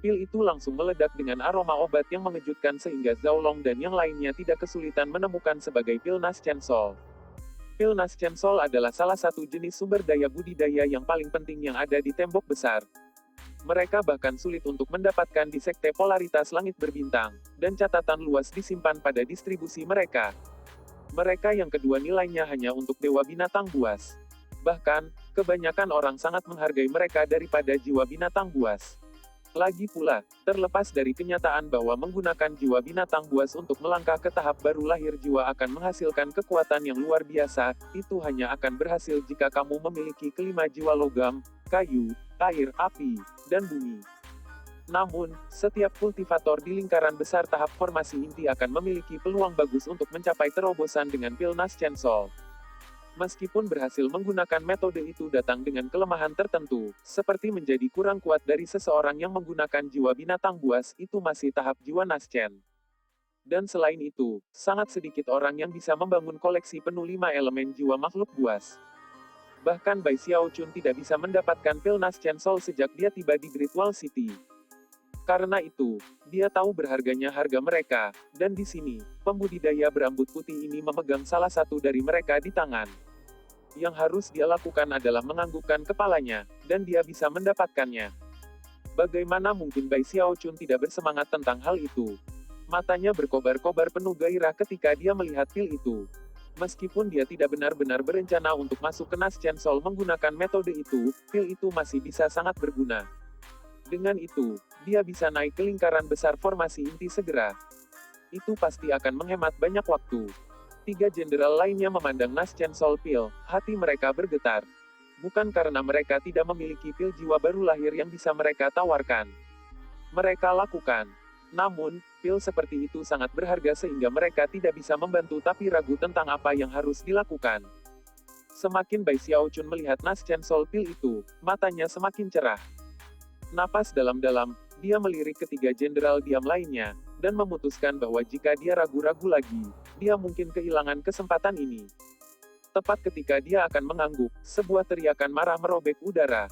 Pil itu langsung meledak dengan aroma obat yang mengejutkan sehingga Zhaolong dan yang lainnya tidak kesulitan menemukan sebagai pil Naschen Soul. Pil Naschen Soul adalah salah satu jenis sumber daya budidaya yang paling penting yang ada di tembok besar. Mereka bahkan sulit untuk mendapatkan di sekte polaritas langit berbintang, dan catatan luas disimpan pada distribusi mereka. Mereka yang kedua nilainya hanya untuk dewa binatang buas. Bahkan, kebanyakan orang sangat menghargai mereka daripada jiwa binatang buas. Lagi pula, terlepas dari kenyataan bahwa menggunakan jiwa binatang buas untuk melangkah ke tahap baru lahir jiwa akan menghasilkan kekuatan yang luar biasa, itu hanya akan berhasil jika kamu memiliki kelima jiwa logam, kayu, air, api, dan bumi. Namun, setiap kultivator di lingkaran besar tahap formasi inti akan memiliki peluang bagus untuk mencapai terobosan dengan pil Naschen Soul. Meskipun berhasil menggunakan metode itu datang dengan kelemahan tertentu, seperti menjadi kurang kuat dari seseorang yang menggunakan jiwa binatang buas, itu masih tahap jiwa Naschen. Dan selain itu, sangat sedikit orang yang bisa membangun koleksi penuh 5 elemen jiwa makhluk buas. Bahkan Bai Xiaochun tidak bisa mendapatkan pil Naschen Soul sejak dia tiba di Great Wall City. Karena itu, dia tahu berharganya harga mereka, dan di sini, pembudidaya berambut putih ini memegang salah satu dari mereka di tangan. Yang harus dia lakukan adalah menganggukkan kepalanya, dan dia bisa mendapatkannya. Bagaimana mungkin Bai Xiaochun tidak bersemangat tentang hal itu? Matanya berkobar-kobar penuh gairah ketika dia melihat pil itu. Meskipun dia tidak benar-benar berencana untuk masuk ke Naschen Soul menggunakan metode itu, pil itu masih bisa sangat berguna. Dengan itu, dia bisa naik ke lingkaran besar formasi inti segera. Itu pasti akan menghemat banyak waktu. 3 jenderal lainnya memandang Naschen Soul Pill, hati mereka bergetar. Bukan karena mereka tidak memiliki pil jiwa baru lahir yang bisa mereka tawarkan. Mereka lakukan. Namun, pil seperti itu sangat berharga sehingga mereka tidak bisa membantu tapi ragu tentang apa yang harus dilakukan. Semakin Bai Xiaochun melihat Naschen Soul Pill itu, matanya semakin cerah. Napas dalam-dalam, dia melirik ketiga jenderal diam lainnya, dan memutuskan bahwa jika dia ragu-ragu lagi, dia mungkin kehilangan kesempatan ini. Tepat ketika dia akan mengangguk, sebuah teriakan marah merobek udara.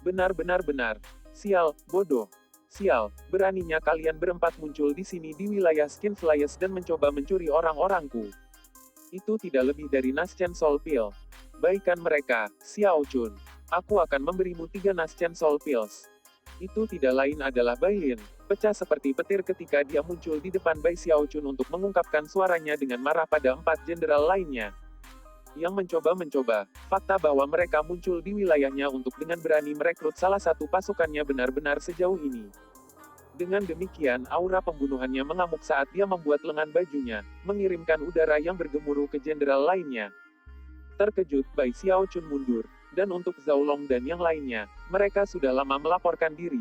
Benar-benar benar. Sial, bodoh. Sial, beraninya kalian berempat muncul di sini di wilayah Skinflies dan mencoba mencuri orang-orangku. Itu tidak lebih dari Naschen Soul Pill. Baikan mereka, Xiao Chun. Aku akan memberimu 3 Naschen Soul Pills. Itu tidak lain adalah Bai Lin, pecah seperti petir ketika dia muncul di depan Bai Xiaochun untuk mengungkapkan suaranya dengan marah pada 4 jenderal lainnya. Yang mencoba-mencoba, fakta bahwa mereka muncul di wilayahnya untuk dengan berani merekrut salah satu pasukannya benar-benar sejauh ini. Dengan demikian, aura pembunuhannya mengamuk saat dia membuat lengan bajunya, mengirimkan udara yang bergemuruh ke jenderal lainnya. Terkejut, Bai Xiaochun mundur. Dan untuk Zhao Long dan yang lainnya, mereka sudah lama melaporkan diri.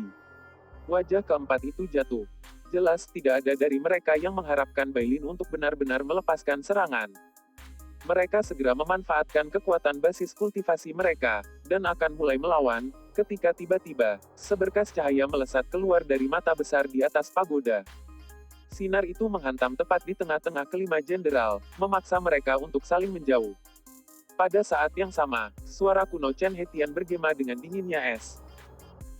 Wajah keempat itu jatuh. Jelas tidak ada dari mereka yang mengharapkan Bai Lin untuk benar-benar melepaskan serangan. Mereka segera memanfaatkan kekuatan basis kultivasi mereka, dan akan mulai melawan, ketika tiba-tiba, seberkas cahaya melesat keluar dari mata besar di atas pagoda. Sinar itu menghantam tepat di tengah-tengah kelima jenderal, memaksa mereka untuk saling menjauh. Pada saat yang sama, suara kuno Chen Hetian bergema dengan dinginnya es.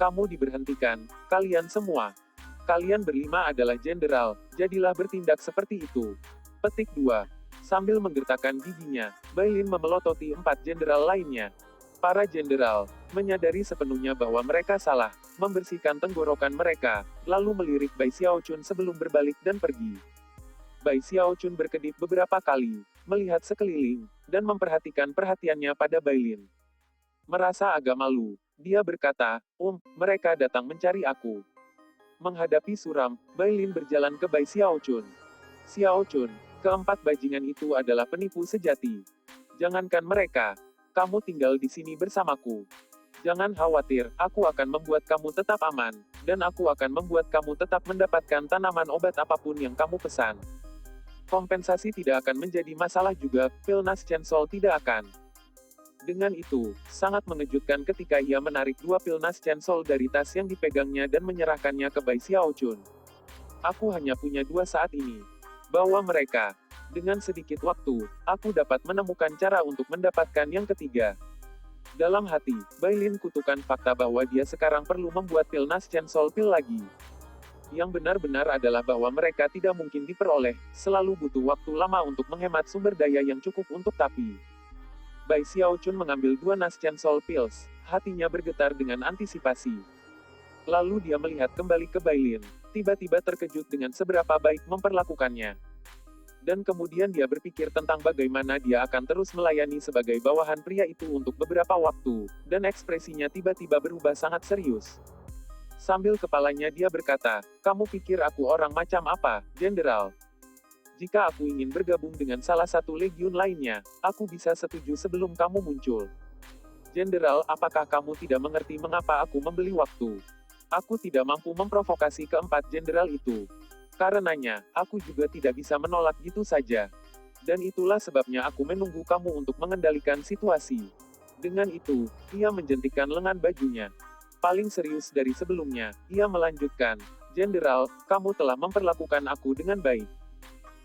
Kamu diberhentikan, kalian semua. Kalian berlima adalah jenderal, jadilah bertindak seperti itu. Petik 2. Sambil menggertakkan giginya, Bai Lin memelototi 4 jenderal lainnya. Para jenderal, menyadari sepenuhnya bahwa mereka salah, membersihkan tenggorokan mereka, lalu melirik Bai Xiaochun sebelum berbalik dan pergi. Bai Xiaochun berkedip beberapa kali, melihat sekeliling, dan memperhatikan perhatiannya pada Bai Lin. Merasa agak malu, dia berkata, mereka datang mencari aku. Menghadapi suram, Bai Lin berjalan ke Bai Xiaochun. Xiaochun, keempat bajingan itu adalah penipu sejati. Jangankan mereka, kamu tinggal di sini bersamaku. Jangan khawatir, aku akan membuat kamu tetap aman, dan aku akan membuat kamu tetap mendapatkan tanaman obat apapun yang kamu pesan. Kompensasi tidak akan menjadi masalah juga, pil Naschen Soul tidak akan. Dengan itu, sangat mengejutkan ketika ia menarik 2 pil Naschen Soul dari tas yang dipegangnya dan menyerahkannya ke Bai Xiaochun. Aku hanya punya 2 saat ini. Bawa mereka. Dengan sedikit waktu, aku dapat menemukan cara untuk mendapatkan yang ketiga. Dalam hati, Bai Lin kutukan fakta bahwa dia sekarang perlu membuat pil Naschen Soul Pill lagi. Yang benar-benar adalah bahwa mereka tidak mungkin diperoleh, selalu butuh waktu lama untuk menghemat sumber daya yang cukup untuk tapi. Bai Xiaochun mengambil 2 Naschen Soul Pills, hatinya bergetar dengan antisipasi. Lalu dia melihat kembali ke Bai Lin, tiba-tiba terkejut dengan seberapa baik memperlakukannya. Dan kemudian dia berpikir tentang bagaimana dia akan terus melayani sebagai bawahan pria itu untuk beberapa waktu, dan ekspresinya tiba-tiba berubah sangat serius. Sambil kepalanya dia berkata, kamu pikir aku orang macam apa, jenderal? Jika aku ingin bergabung dengan salah satu legiun lainnya, aku bisa setuju sebelum kamu muncul. Jenderal, apakah kamu tidak mengerti mengapa aku membeli waktu? Aku tidak mampu memprovokasi keempat jenderal itu. Karenanya, aku juga tidak bisa menolak gitu saja. Dan itulah sebabnya aku menunggu kamu untuk mengendalikan situasi. Dengan itu, ia menjentikkan lengan bajunya. Paling serius dari sebelumnya, ia melanjutkan, Jenderal, kamu telah memperlakukan aku dengan baik.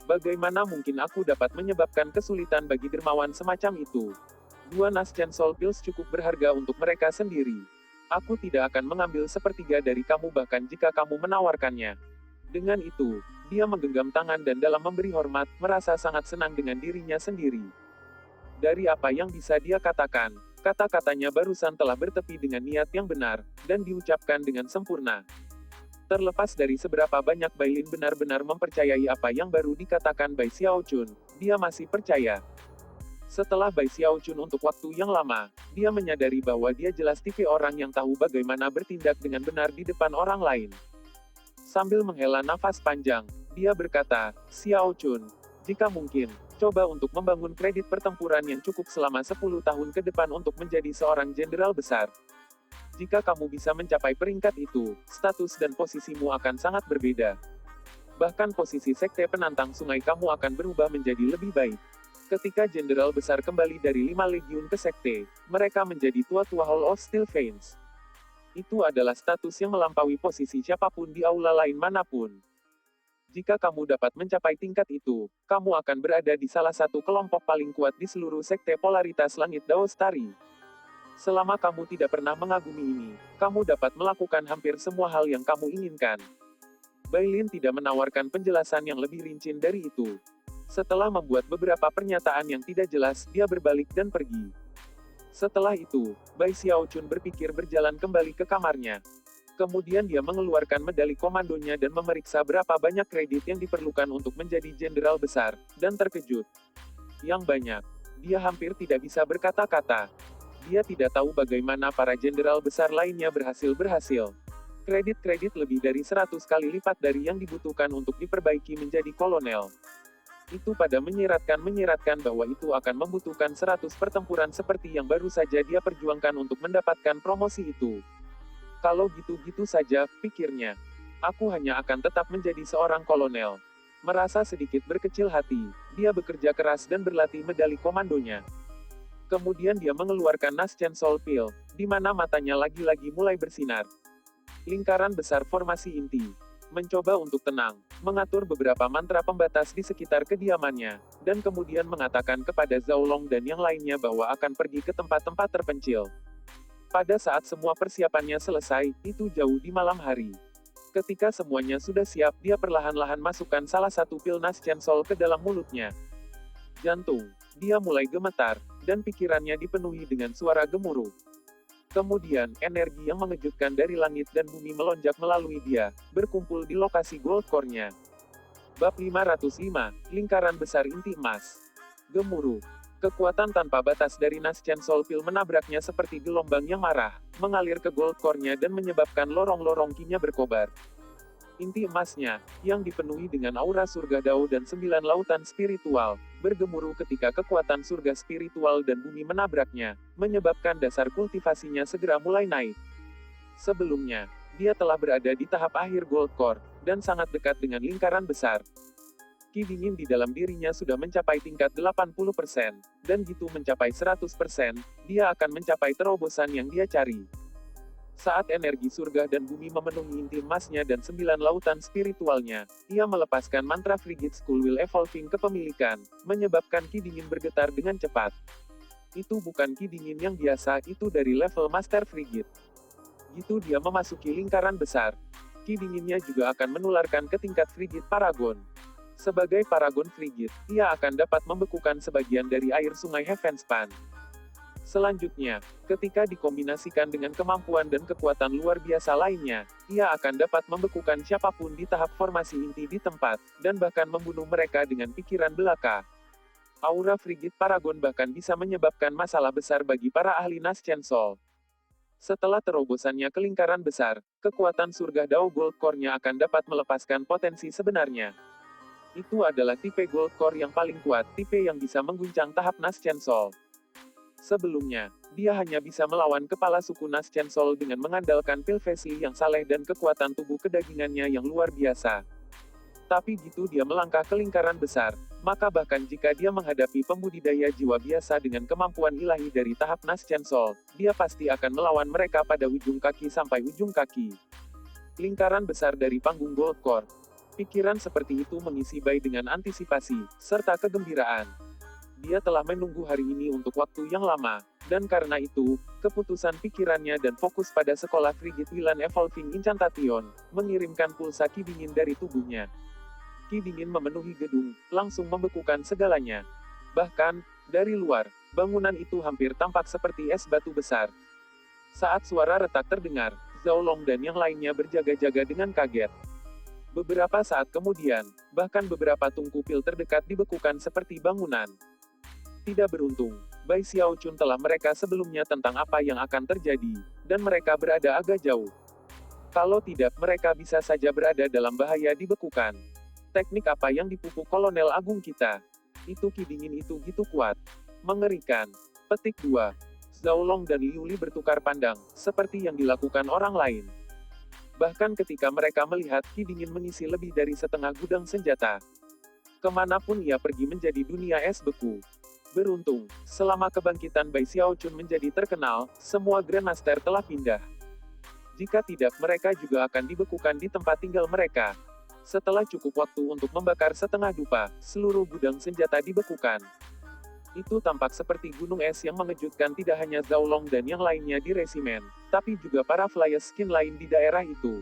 Bagaimana mungkin aku dapat menyebabkan kesulitan bagi dermawan semacam itu? Dua nas Chancellor Pills cukup berharga untuk mereka sendiri. Aku tidak akan mengambil sepertiga dari kamu bahkan jika kamu menawarkannya. Dengan itu, dia menggenggam tangan dan dalam memberi hormat, merasa sangat senang dengan dirinya sendiri. Dari apa yang bisa dia katakan, kata-katanya barusan telah bertepi dengan niat yang benar, dan diucapkan dengan sempurna. Terlepas dari seberapa banyak Bailin benar-benar mempercayai apa yang baru dikatakan Bai Xiaochun, dia masih percaya. Setelah Bai Xiaochun untuk waktu yang lama, dia menyadari bahwa dia jelas tipe orang yang tahu bagaimana bertindak dengan benar di depan orang lain. Sambil menghela nafas panjang, dia berkata, Xiaochun, jika mungkin, coba untuk membangun kredit pertempuran yang cukup selama 10 tahun ke depan untuk menjadi seorang jenderal besar. Jika kamu bisa mencapai peringkat itu, status dan posisimu akan sangat berbeda. Bahkan posisi sekte penantang sungai kamu akan berubah menjadi lebih baik. Ketika jenderal besar kembali dari 5 legiun ke sekte, mereka menjadi tua-tua Hall of Steel Veins. Itu adalah status yang melampaui posisi siapapun di aula lain manapun. Jika kamu dapat mencapai tingkat itu, kamu akan berada di salah satu kelompok paling kuat di seluruh sekte polaritas langit Dao Starry. Selama kamu tidak pernah mengagumi ini, kamu dapat melakukan hampir semua hal yang kamu inginkan. Bailin tidak menawarkan penjelasan yang lebih rinci dari itu. Setelah membuat beberapa pernyataan yang tidak jelas, dia berbalik dan pergi. Setelah itu, Bai Xiaochun berpikir berjalan kembali ke kamarnya. Kemudian dia mengeluarkan medali komandonya dan memeriksa berapa banyak kredit yang diperlukan untuk menjadi jenderal besar, dan terkejut. Yang banyak. Dia hampir tidak bisa berkata-kata. Dia tidak tahu bagaimana para jenderal besar lainnya berhasil. Kredit-kredit lebih dari 100 kali lipat dari yang dibutuhkan untuk diperbaiki menjadi kolonel. Itu pada menyiratkan bahwa itu akan membutuhkan 100 pertempuran seperti yang baru saja dia perjuangkan untuk mendapatkan promosi itu. Kalau gitu-gitu saja, pikirnya. Aku hanya akan tetap menjadi seorang kolonel. Merasa sedikit berkecil hati, dia bekerja keras dan berlatih medali komandonya. Kemudian dia mengeluarkan Nas Chancellor Pill, di mana matanya lagi-lagi mulai bersinar. Lingkaran besar formasi inti. Mencoba untuk tenang, mengatur beberapa mantra pembatas di sekitar kediamannya, dan kemudian mengatakan kepada Zhao Long dan yang lainnya bahwa akan pergi ke tempat-tempat terpencil. Pada saat semua persiapannya selesai, itu jauh di malam hari. Ketika semuanya sudah siap, dia perlahan-lahan masukkan salah satu pil Nas Chancellor ke dalam mulutnya. Jantung, dia mulai gemetar, dan pikirannya dipenuhi dengan suara gemuruh. Kemudian, energi yang mengejutkan dari langit dan bumi melonjak melalui dia, berkumpul di lokasi Gold Core-nya. Bab 505, Lingkaran Besar Inti Emas. Gemuruh. Kekuatan tanpa batas dari Nas Chancellor Pill menabraknya seperti gelombang yang marah, mengalir ke Gold Core-nya dan menyebabkan lorong-lorong kinya berkobar. Inti emasnya, yang dipenuhi dengan aura surga Dao dan 9 lautan spiritual, bergemuruh ketika kekuatan surga spiritual dan bumi menabraknya, menyebabkan dasar kultivasinya segera mulai naik. Sebelumnya, dia telah berada di tahap akhir Gold Core, dan sangat dekat dengan lingkaran besar. Ki dingin di dalam dirinya sudah mencapai tingkat 80%, dan gitu mencapai 100%, dia akan mencapai terobosan yang dia cari. Saat energi surga dan bumi memenuhi inti emasnya dan 9 lautan spiritualnya, ia melepaskan mantra Frigid Skull Will Evolving kepemilikan, menyebabkan ki dingin bergetar dengan cepat. Itu bukan ki dingin yang biasa, itu dari level Master Frigid. Gitu dia memasuki lingkaran besar. Ki dinginnya juga akan menularkan ke tingkat Frigid Paragon. Sebagai Paragon Frigid, ia akan dapat membekukan sebagian dari air sungai Heavenspan. Selanjutnya, ketika dikombinasikan dengan kemampuan dan kekuatan luar biasa lainnya, ia akan dapat membekukan siapapun di tahap formasi inti di tempat, dan bahkan membunuh mereka dengan pikiran belaka. Aura Frigid Paragon bahkan bisa menyebabkan masalah besar bagi para ahli Nas Chancellor. Setelah terobosannya ke lingkaran besar, kekuatan surga Dao Gold Core-nya akan dapat melepaskan potensi sebenarnya. Itu adalah tipe Gold Core yang paling kuat, tipe yang bisa mengguncang tahap Nas Chancellor. Sebelumnya, dia hanya bisa melawan kepala suku Nas Chancellor dengan mengandalkan pil Vesli yang saleh dan kekuatan tubuh kedagingannya yang luar biasa. Tapi gitu dia melangkah ke lingkaran besar, maka bahkan jika dia menghadapi pembudidaya jiwa biasa dengan kemampuan ilahi dari tahap Naschen Soul, dia pasti akan melawan mereka pada ujung kaki sampai ujung kaki. Lingkaran besar dari panggung Gold Core. Pikiran seperti itu mengisi Bai dengan antisipasi, serta kegembiraan. Dia telah menunggu hari ini untuk waktu yang lama, dan karena itu, keputusan pikirannya dan fokus pada sekolah Frigid Wilan Evolving Incantation, mengirimkan pulsa ki dingin dari tubuhnya. Ki dingin memenuhi gedung, langsung membekukan segalanya. Bahkan, dari luar, bangunan itu hampir tampak seperti es batu besar. Saat suara retak terdengar, Zhao Long dan yang lainnya berjaga-jaga dengan kaget. Beberapa saat kemudian, bahkan beberapa tungku pil terdekat dibekukan seperti bangunan. Tidak beruntung, Bai Xiaochun telah mereka sebelumnya tentang apa yang akan terjadi, dan mereka berada agak jauh. Kalau tidak, mereka bisa saja berada dalam bahaya dibekukan. Teknik apa yang dipupuk Kolonel Agung kita? Itu ki dingin itu gitu kuat. Mengerikan. Petik 2. Zhao Long dan Liu Li bertukar pandang, seperti yang dilakukan orang lain. Bahkan ketika mereka melihat ki dingin mengisi lebih dari setengah gudang senjata. Kemanapun ia pergi menjadi dunia es beku. Beruntung, selama kebangkitan Bai Xiaochun menjadi terkenal, semua Grandmaster telah pindah. Jika tidak, mereka juga akan dibekukan di tempat tinggal mereka. Setelah cukup waktu untuk membakar setengah dupa, seluruh gudang senjata dibekukan. Itu tampak seperti gunung es yang mengejutkan tidak hanya Zhao Long dan yang lainnya di resimen, tapi juga para flyers skin lain di daerah itu.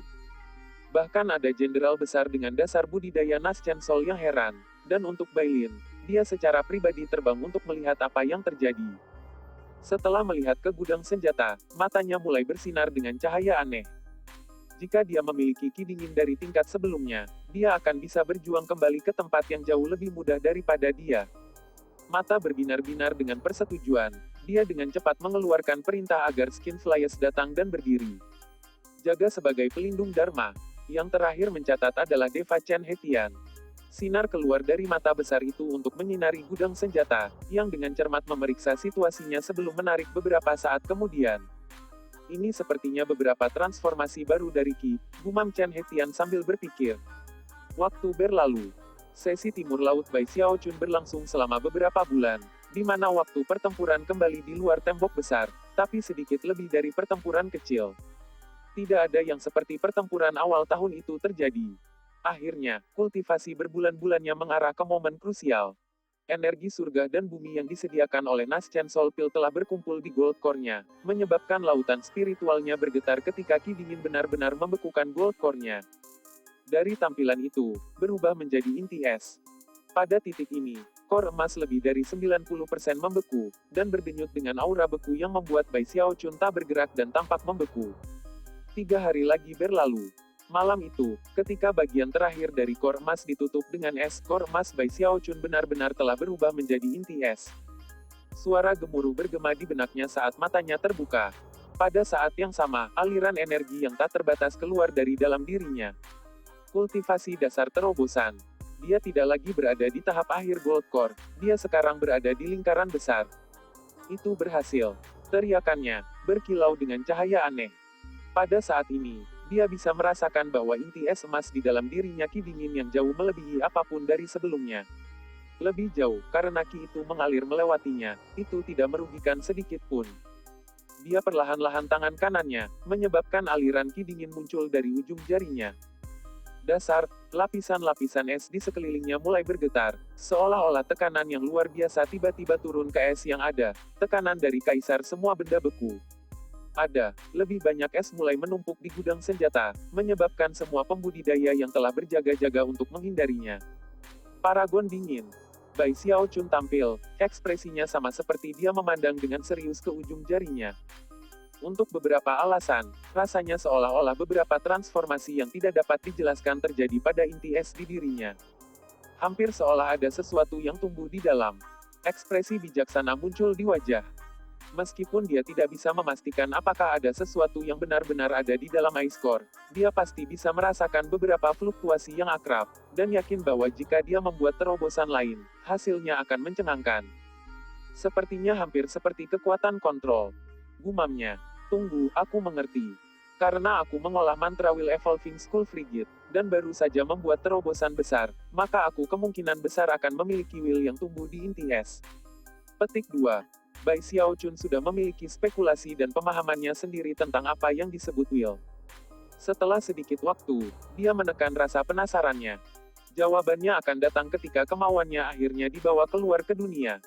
Bahkan ada jenderal besar dengan dasar budidaya Naschen Soul yang heran, dan untuk Bai Lin, dia secara pribadi terbang untuk melihat apa yang terjadi. Setelah melihat ke gudang senjata, matanya mulai bersinar dengan cahaya aneh. Jika dia memiliki ki dingin dari tingkat sebelumnya, dia akan bisa berjuang kembali ke tempat yang jauh lebih mudah daripada dia. Mata berbinar-binar dengan persetujuan, dia dengan cepat mengeluarkan perintah agar Skin Flyers datang dan berdiri. Jaga sebagai pelindung Dharma. Yang terakhir mencatat adalah Deva Chen Hetian. Sinar keluar dari mata besar itu untuk menyinari gudang senjata, yang dengan cermat memeriksa situasinya sebelum menarik beberapa saat kemudian. Ini sepertinya beberapa transformasi baru dari Ki, gumam Chen Hetian sambil berpikir. Waktu berlalu. Sesi Timur Laut Bai Xiaochun berlangsung selama beberapa bulan, di mana waktu pertempuran kembali di luar tembok besar, tapi sedikit lebih dari pertempuran kecil. Tidak ada yang seperti pertempuran awal tahun itu terjadi. Akhirnya, kultivasi berbulan-bulannya mengarah ke momen krusial. Energi surga dan bumi yang disediakan oleh Naschen Soul Pill telah berkumpul di Gold Core-nya, menyebabkan lautan spiritualnya bergetar ketika ki dingin benar-benar membekukan Gold Core-nya. Dari tampilan itu, berubah menjadi inti es. Pada titik ini, core emas lebih dari 90% membeku, dan berdenyut dengan aura beku yang membuat Bai Xiaochun tak bergerak dan tampak membeku. 3 hari lagi berlalu. Malam itu, ketika bagian terakhir dari core emas ditutup dengan es, core emas Bai Xiaochun benar-benar telah berubah menjadi inti es. Suara gemuruh bergema di benaknya saat matanya terbuka. Pada saat yang sama, aliran energi yang tak terbatas keluar dari dalam dirinya. Kultivasi dasar terobosan. Dia tidak lagi berada di tahap akhir Gold Core, dia sekarang berada di lingkaran besar. Itu berhasil. Teriakannya, berkilau dengan cahaya aneh. Pada saat ini, dia bisa merasakan bahwa inti es emas di dalam dirinya ki dingin yang jauh melebihi apapun dari sebelumnya. Lebih jauh, karena ki itu mengalir melewatinya, itu tidak merugikan sedikit pun. Dia perlahan-lahan tangan kanannya, menyebabkan aliran ki dingin muncul dari ujung jarinya. Dasar, lapisan-lapisan es di sekelilingnya mulai bergetar, seolah-olah tekanan yang luar biasa tiba-tiba turun ke es yang ada, tekanan dari kaisar semua benda beku. Ada, lebih banyak es mulai menumpuk di gudang senjata, menyebabkan semua pembudidaya yang telah berjaga-jaga untuk menghindarinya. Paragon dingin. Bai Xiaochun tampil, ekspresinya sama seperti dia memandang dengan serius ke ujung jarinya. Untuk beberapa alasan, rasanya seolah-olah beberapa transformasi yang tidak dapat dijelaskan terjadi pada inti es di dirinya. Hampir seolah ada sesuatu yang tumbuh di dalam. Ekspresi bijaksana muncul di wajah. Meskipun dia tidak bisa memastikan apakah ada sesuatu yang benar-benar ada di dalam Ice Core, dia pasti bisa merasakan beberapa fluktuasi yang akrab, dan yakin bahwa jika dia membuat terobosan lain, hasilnya akan mencengangkan. Sepertinya hampir seperti kekuatan kontrol. Gumamnya. Tunggu, aku mengerti. Karena aku mengolah mantra Will Evolving School Frigid. dan baru saja membuat terobosan besar, maka aku kemungkinan besar akan memiliki will yang tumbuh di inti es. Petik 2. Bai Xiaochun sudah memiliki spekulasi dan pemahamannya sendiri tentang apa yang disebut will. Setelah sedikit waktu, dia menekan rasa penasarannya. Jawabannya akan datang ketika kemauannya akhirnya dibawa keluar ke dunia.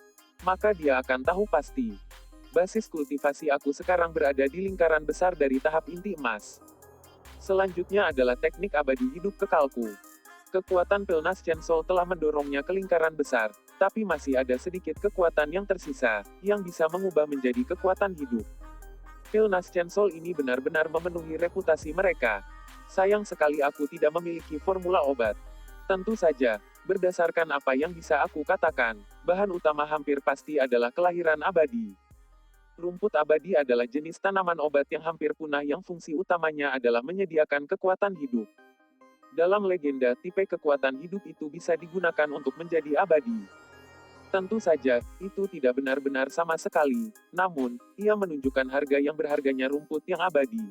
Maka dia akan tahu pasti. Basis kultivasi aku sekarang berada di lingkaran besar dari tahap inti emas. Selanjutnya adalah teknik abadi hidup kekalku. Kekuatan Pilnas Chainsaw telah mendorongnya ke lingkaran besar, tapi masih ada sedikit kekuatan yang tersisa, yang bisa mengubah menjadi kekuatan hidup. Pilnas Chainsaw ini benar-benar memenuhi reputasi mereka. Sayang sekali aku tidak memiliki formula obat. Tentu saja, berdasarkan apa yang bisa aku katakan, bahan utama hampir pasti adalah kelahiran abadi. Rumput abadi adalah jenis tanaman obat yang hampir punah yang fungsi utamanya adalah menyediakan kekuatan hidup. Dalam legenda, tipe kekuatan hidup itu bisa digunakan untuk menjadi abadi. Tentu saja, itu tidak benar-benar sama sekali, namun, ia menunjukkan harga yang berharganya rumput yang abadi.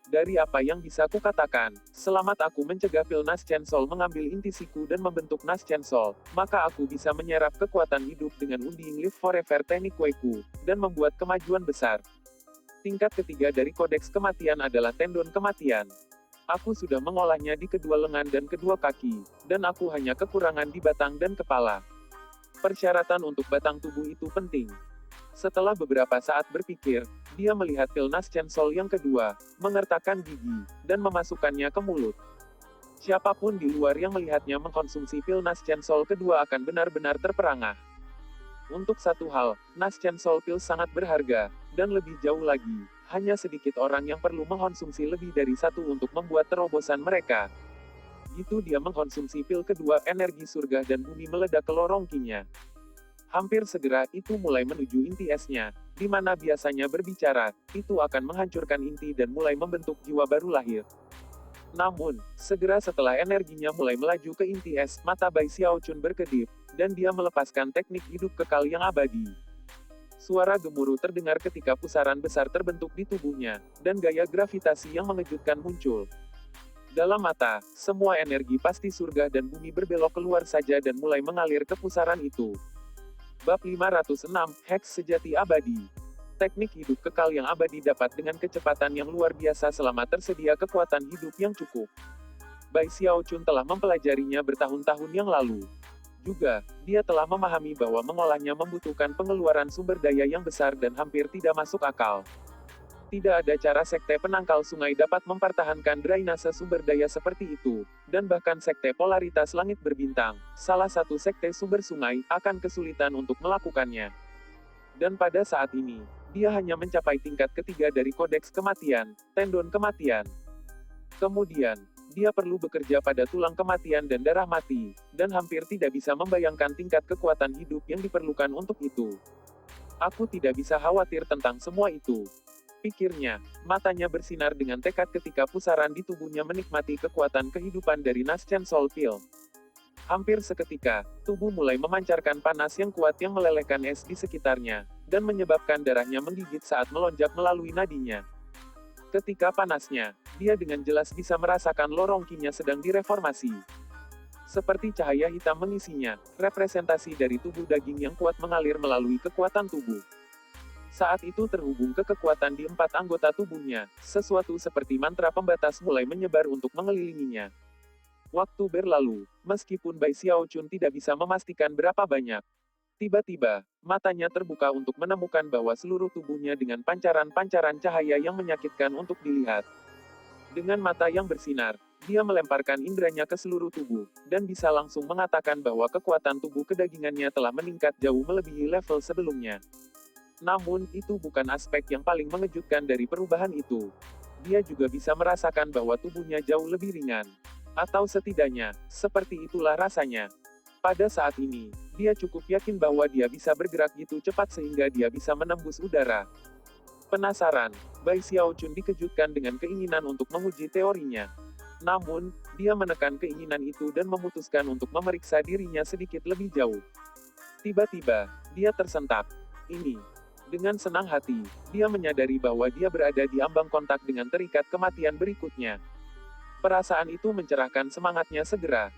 Dari apa yang bisa kukatakan, selamat aku mencegah Pilnas Chainsaw mengambil inti siku dan membentuk Nas Chainsaw, maka aku bisa menyerap kekuatan hidup dengan Undying Live Forever teknik Weiku, dan membuat kemajuan besar. Tingkat ketiga dari kodeks kematian adalah tendon kematian. Aku sudah mengolahnya di kedua lengan dan kedua kaki, dan aku hanya kekurangan di batang dan kepala. Persyaratan untuk batang tubuh itu penting. Setelah beberapa saat berpikir, dia melihat Pilnas Chainsaw yang kedua, mengertakkan gigi, dan memasukkannya ke mulut. Siapapun di luar yang melihatnya mengkonsumsi Pilnas Chainsaw kedua akan benar-benar terperangah. Untuk satu hal, Nas Chainsaw Pil sangat berharga, dan lebih jauh lagi, hanya sedikit orang yang perlu mengkonsumsi lebih dari satu untuk membuat terobosan mereka. Gitu dia mengkonsumsi pil kedua, energi surga dan bumi meledak ke lorong Qi-nya. Hampir segera, itu mulai menuju inti esnya, di mana biasanya berbicara, itu akan menghancurkan inti dan mulai membentuk jiwa baru lahir. Namun, segera setelah energinya mulai melaju ke inti es, mata Bai Xiaochun berkedip, dan dia melepaskan teknik hidup kekal yang abadi. Suara gemuruh terdengar ketika pusaran besar terbentuk di tubuhnya, dan gaya gravitasi yang mengejutkan muncul. Dalam mata, semua energi pasti surga dan bumi berbelok keluar saja dan mulai mengalir ke pusaran itu. Bab 506, Hex Sejati Abadi. Teknik hidup kekal yang abadi dapat dengan kecepatan yang luar biasa selama tersedia kekuatan hidup yang cukup. Bai Xiaochun telah mempelajarinya bertahun-tahun yang lalu. Juga, dia telah memahami bahwa mengolahnya membutuhkan pengeluaran sumber daya yang besar dan hampir tidak masuk akal. Tidak ada cara sekte penangkal sungai dapat mempertahankan drainase sumber daya seperti itu, dan bahkan sekte polaritas langit berbintang, salah satu sekte sumber sungai, akan kesulitan untuk melakukannya. Dan pada saat ini, dia hanya mencapai tingkat ketiga dari kodeks kematian, tendon kematian. Kemudian, dia perlu bekerja pada tulang kematian dan darah mati, dan hampir tidak bisa membayangkan tingkat kekuatan hidup yang diperlukan untuk itu. Aku tidak bisa khawatir tentang semua itu. Pikirnya, matanya bersinar dengan tekad ketika pusaran di tubuhnya menikmati kekuatan kehidupan dari Nas Chainsaw Pil. Hampir seketika, tubuh mulai memancarkan panas yang kuat yang melelehkan es di sekitarnya, dan menyebabkan darahnya menggigit saat melonjak melalui nadinya. Ketika panasnya, dia dengan jelas bisa merasakan lorong Qi-nya sedang direformasi. Seperti cahaya hitam mengisinya, representasi dari tubuh daging yang kuat mengalir melalui kekuatan tubuh. Saat itu terhubung ke kekuatan di 4 anggota tubuhnya, sesuatu seperti mantra pembatas mulai menyebar untuk mengelilinginya. Waktu berlalu, meskipun Bai Xiaochun tidak bisa memastikan berapa banyak. Tiba-tiba, matanya terbuka untuk menemukan bahwa seluruh tubuhnya dengan pancaran-pancaran cahaya yang menyakitkan untuk dilihat. Dengan mata yang bersinar, dia melemparkan indranya ke seluruh tubuh, dan bisa langsung mengatakan bahwa kekuatan tubuh kedagingannya telah meningkat jauh melebihi level sebelumnya. Namun, itu bukan aspek yang paling mengejutkan dari perubahan itu. Dia juga bisa merasakan bahwa tubuhnya jauh lebih ringan. Atau setidaknya, seperti itulah rasanya. Pada saat ini, dia cukup yakin bahwa dia bisa bergerak gitu cepat sehingga dia bisa menembus udara. Penasaran, Bai Xiaochun dikejutkan dengan keinginan untuk menguji teorinya. Namun, dia menekan keinginan itu dan memutuskan untuk memeriksa dirinya sedikit lebih jauh. Tiba-tiba, dia tersentak. Ini. Dengan senang hati, dia menyadari bahwa dia berada di ambang kontak dengan terikat kematian berikutnya. Perasaan itu mencerahkan semangatnya segera.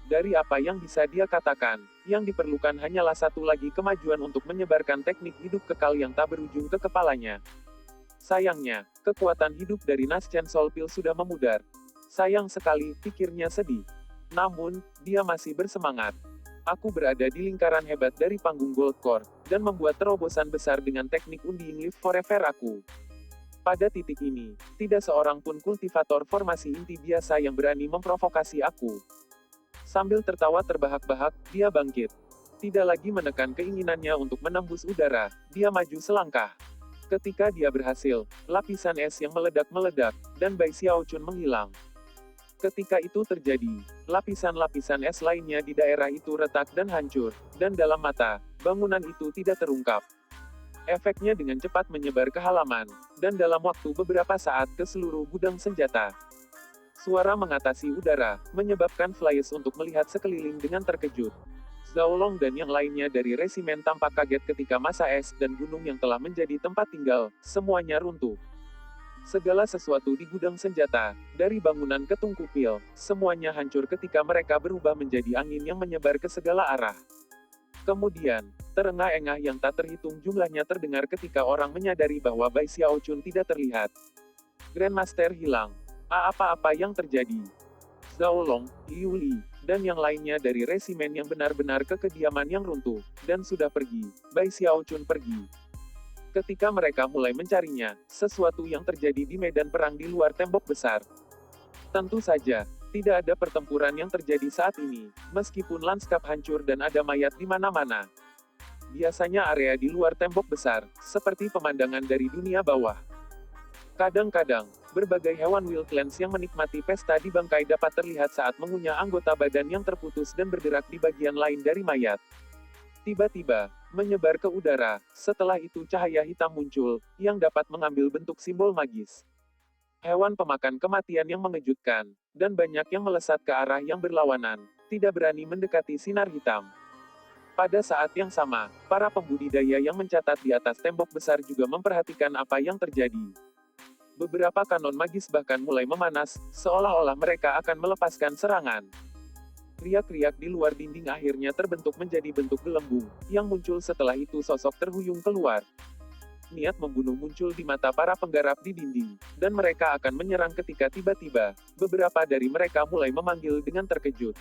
Dari apa yang bisa dia katakan, yang diperlukan hanyalah satu lagi kemajuan untuk menyebarkan teknik hidup kekal yang tak berujung ke kepalanya. Sayangnya, kekuatan hidup dari Naschen Soulpil sudah memudar. Sayang sekali, pikirnya sedih. Namun, dia masih bersemangat. Aku berada di lingkaran hebat dari panggung Gold Core, dan membuat terobosan besar dengan teknik Undying Live Forever aku. Pada titik ini, tidak seorang pun kultivator formasi inti biasa yang berani memprovokasi aku. Sambil tertawa terbahak-bahak, dia bangkit. Tidak lagi menekan keinginannya untuk menembus udara, dia maju selangkah. Ketika dia berhasil, lapisan es yang meledak-meledak, dan Bai Xiaochun menghilang. Ketika itu terjadi, lapisan-lapisan es lainnya di daerah itu retak dan hancur, dan dalam mata, bangunan itu tidak terungkap. Efeknya dengan cepat menyebar ke halaman, dan dalam waktu beberapa saat ke seluruh gudang senjata. Suara mengatasi udara, menyebabkan Flyers untuk melihat sekeliling dengan terkejut. Zhao Long dan yang lainnya dari resimen tampak kaget ketika masa es dan gunung yang telah menjadi tempat tinggal, semuanya runtuh. Segala sesuatu di gudang senjata, dari bangunan ke tungku pil, semuanya hancur ketika mereka berubah menjadi angin yang menyebar ke segala arah. Kemudian, terengah-engah yang tak terhitung jumlahnya terdengar ketika orang menyadari bahwa Bai Xiaochun tidak terlihat. Grandmaster hilang. Apa-apa yang terjadi? Zhao Long, Liu Li, dan yang lainnya dari resimen yang benar-benar ke kediaman yang runtuh, dan sudah pergi. Bai Xiaochun pergi. Ketika mereka mulai mencarinya, sesuatu yang terjadi di medan perang di luar tembok besar. Tentu saja, tidak ada pertempuran yang terjadi saat ini, meskipun lanskap hancur dan ada mayat di mana-mana. Biasanya area di luar tembok besar, seperti pemandangan dari dunia bawah. Kadang-kadang, berbagai hewan wildlands yang menikmati pesta di bangkai dapat terlihat saat mengunyah anggota badan yang terputus dan bergerak di bagian lain dari mayat. Tiba-tiba, menyebar ke udara, setelah itu cahaya hitam muncul, yang dapat mengambil bentuk simbol magis. Hewan pemakan kematian yang mengejutkan, dan banyak yang melesat ke arah yang berlawanan, tidak berani mendekati sinar hitam. Pada saat yang sama, para pembudidaya yang mencatat di atas tembok besar juga memperhatikan apa yang terjadi. Beberapa kanon magis bahkan mulai memanas, seolah-olah mereka akan melepaskan serangan. Riak-riak di luar dinding akhirnya terbentuk menjadi bentuk gelembung, yang muncul setelah itu sosok terhuyung keluar. Niat membunuh muncul di mata para penggarap di dinding, dan mereka akan menyerang ketika tiba-tiba, beberapa dari mereka mulai memanggil dengan terkejut.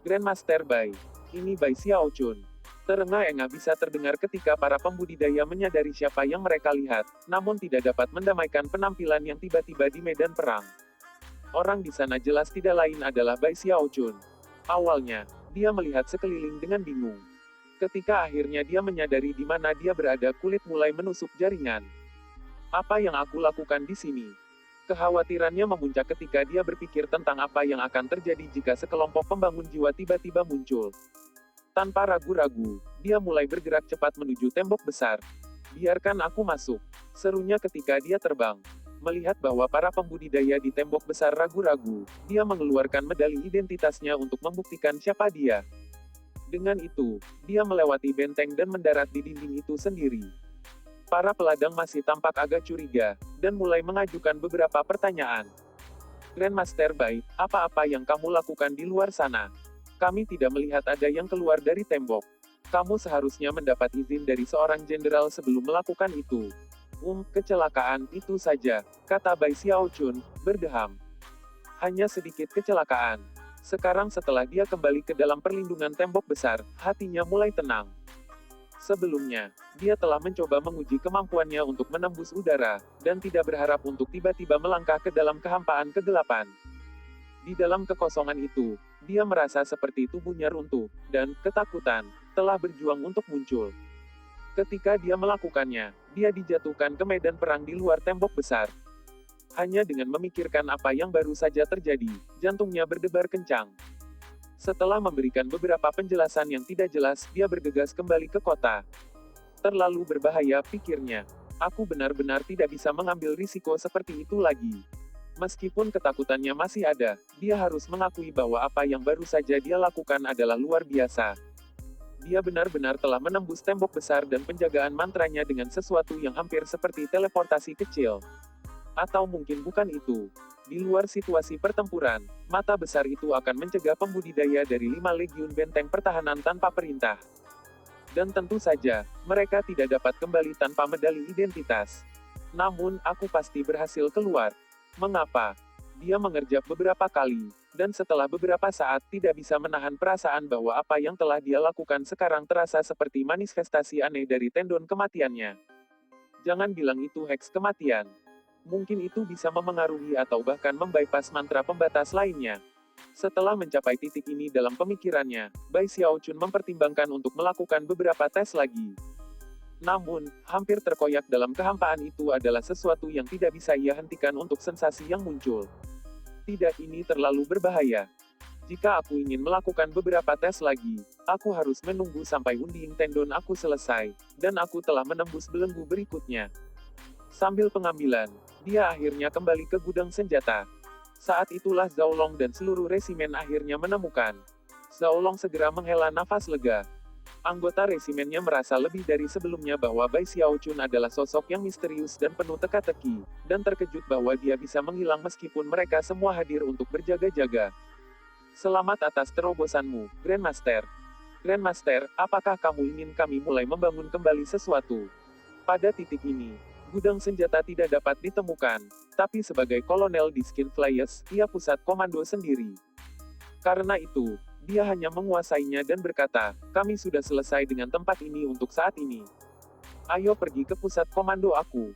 Grandmaster Bai. Ini Bai Xiaochun. Terengah-engah bisa terdengar ketika para pembudidaya menyadari siapa yang mereka lihat, namun tidak dapat mendamaikan penampilan yang tiba-tiba di medan perang. Orang di sana jelas tidak lain adalah Bai Xiaochun. Awalnya, dia melihat sekeliling dengan bingung. Ketika akhirnya dia menyadari di mana dia berada, kulit mulai menusuk jaringan. Apa yang aku lakukan di sini? Kekhawatirannya memuncak ketika dia berpikir tentang apa yang akan terjadi jika sekelompok pembangun jiwa tiba-tiba muncul. Tanpa ragu-ragu, dia mulai bergerak cepat menuju tembok besar. Biarkan aku masuk, serunya ketika dia terbang. Melihat bahwa para pembudidaya di tembok besar ragu-ragu, dia mengeluarkan medali identitasnya untuk membuktikan siapa dia. Dengan itu, dia melewati benteng dan mendarat di dinding itu sendiri. Para peladang masih tampak agak curiga, dan mulai mengajukan beberapa pertanyaan. Grandmaster Bai, apa-apa yang kamu lakukan di luar sana? Kami tidak melihat ada yang keluar dari tembok. Kamu seharusnya mendapat izin dari seorang jenderal sebelum melakukan itu. Kecelakaan, itu saja, kata Bai Xiaochun, berdeham. Hanya sedikit kecelakaan. Sekarang setelah dia kembali ke dalam perlindungan tembok besar, hatinya mulai tenang. Sebelumnya, dia telah mencoba menguji kemampuannya untuk menembus udara, dan tidak berharap untuk tiba-tiba melangkah ke dalam kehampaan kegelapan. Di dalam kekosongan itu, dia merasa seperti tubuhnya runtuh, dan ketakutan telah berjuang untuk muncul. Ketika dia melakukannya, dia dijatuhkan ke medan perang di luar tembok besar. Hanya dengan memikirkan apa yang baru saja terjadi, jantungnya berdebar kencang. Setelah memberikan beberapa penjelasan yang tidak jelas, dia bergegas kembali ke kota. Terlalu berbahaya, pikirnya. Aku benar-benar tidak bisa mengambil risiko seperti itu lagi. Meskipun ketakutannya masih ada, dia harus mengakui bahwa apa yang baru saja dia lakukan adalah luar biasa. Dia benar-benar telah menembus tembok besar dan penjagaan mantranya dengan sesuatu yang hampir seperti teleportasi kecil. Atau mungkin bukan itu. Di luar situasi pertempuran, mata besar itu akan mencegah pembudidaya dari 5 legiun benteng pertahanan tanpa perintah. Dan tentu saja, mereka tidak dapat kembali tanpa medali identitas. Namun, aku pasti berhasil keluar. Mengapa? Dia mengerjap beberapa kali, dan setelah beberapa saat tidak bisa menahan perasaan bahwa apa yang telah dia lakukan sekarang terasa seperti manifestasi aneh dari tendon kematiannya. Jangan bilang itu heks kematian. Mungkin itu bisa memengaruhi atau bahkan membypass mantra pembatas lainnya. Setelah mencapai titik ini dalam pemikirannya, Bai Xiaochun mempertimbangkan untuk melakukan beberapa tes lagi. Namun, hampir terkoyak dalam kehampaan itu adalah sesuatu yang tidak bisa ia hentikan untuk sensasi yang muncul. Tidak, ini terlalu berbahaya. Jika aku ingin melakukan beberapa tes lagi, aku harus menunggu sampai unding tendon aku selesai, dan aku telah menembus belenggu berikutnya. Sambil pengambilan, dia akhirnya kembali ke gudang senjata. Saat itulah Zhao Long dan seluruh resimen akhirnya menemukan. Zhao Long segera menghela nafas lega. Anggota resimennya merasa lebih dari sebelumnya bahwa Bai Xiaochun adalah sosok yang misterius dan penuh teka-teki, dan terkejut bahwa dia bisa menghilang meskipun mereka semua hadir untuk berjaga-jaga. Selamat atas terobosanmu, Grandmaster. Grandmaster, apakah kamu ingin kami mulai membangun kembali sesuatu? Pada titik ini, gudang senjata tidak dapat ditemukan, tapi sebagai kolonel di Skin Flyers, ia pusat komando sendiri. Karena itu, dia hanya menguasainya dan berkata, kami sudah selesai dengan tempat ini untuk saat ini. Ayo pergi ke pusat komando aku.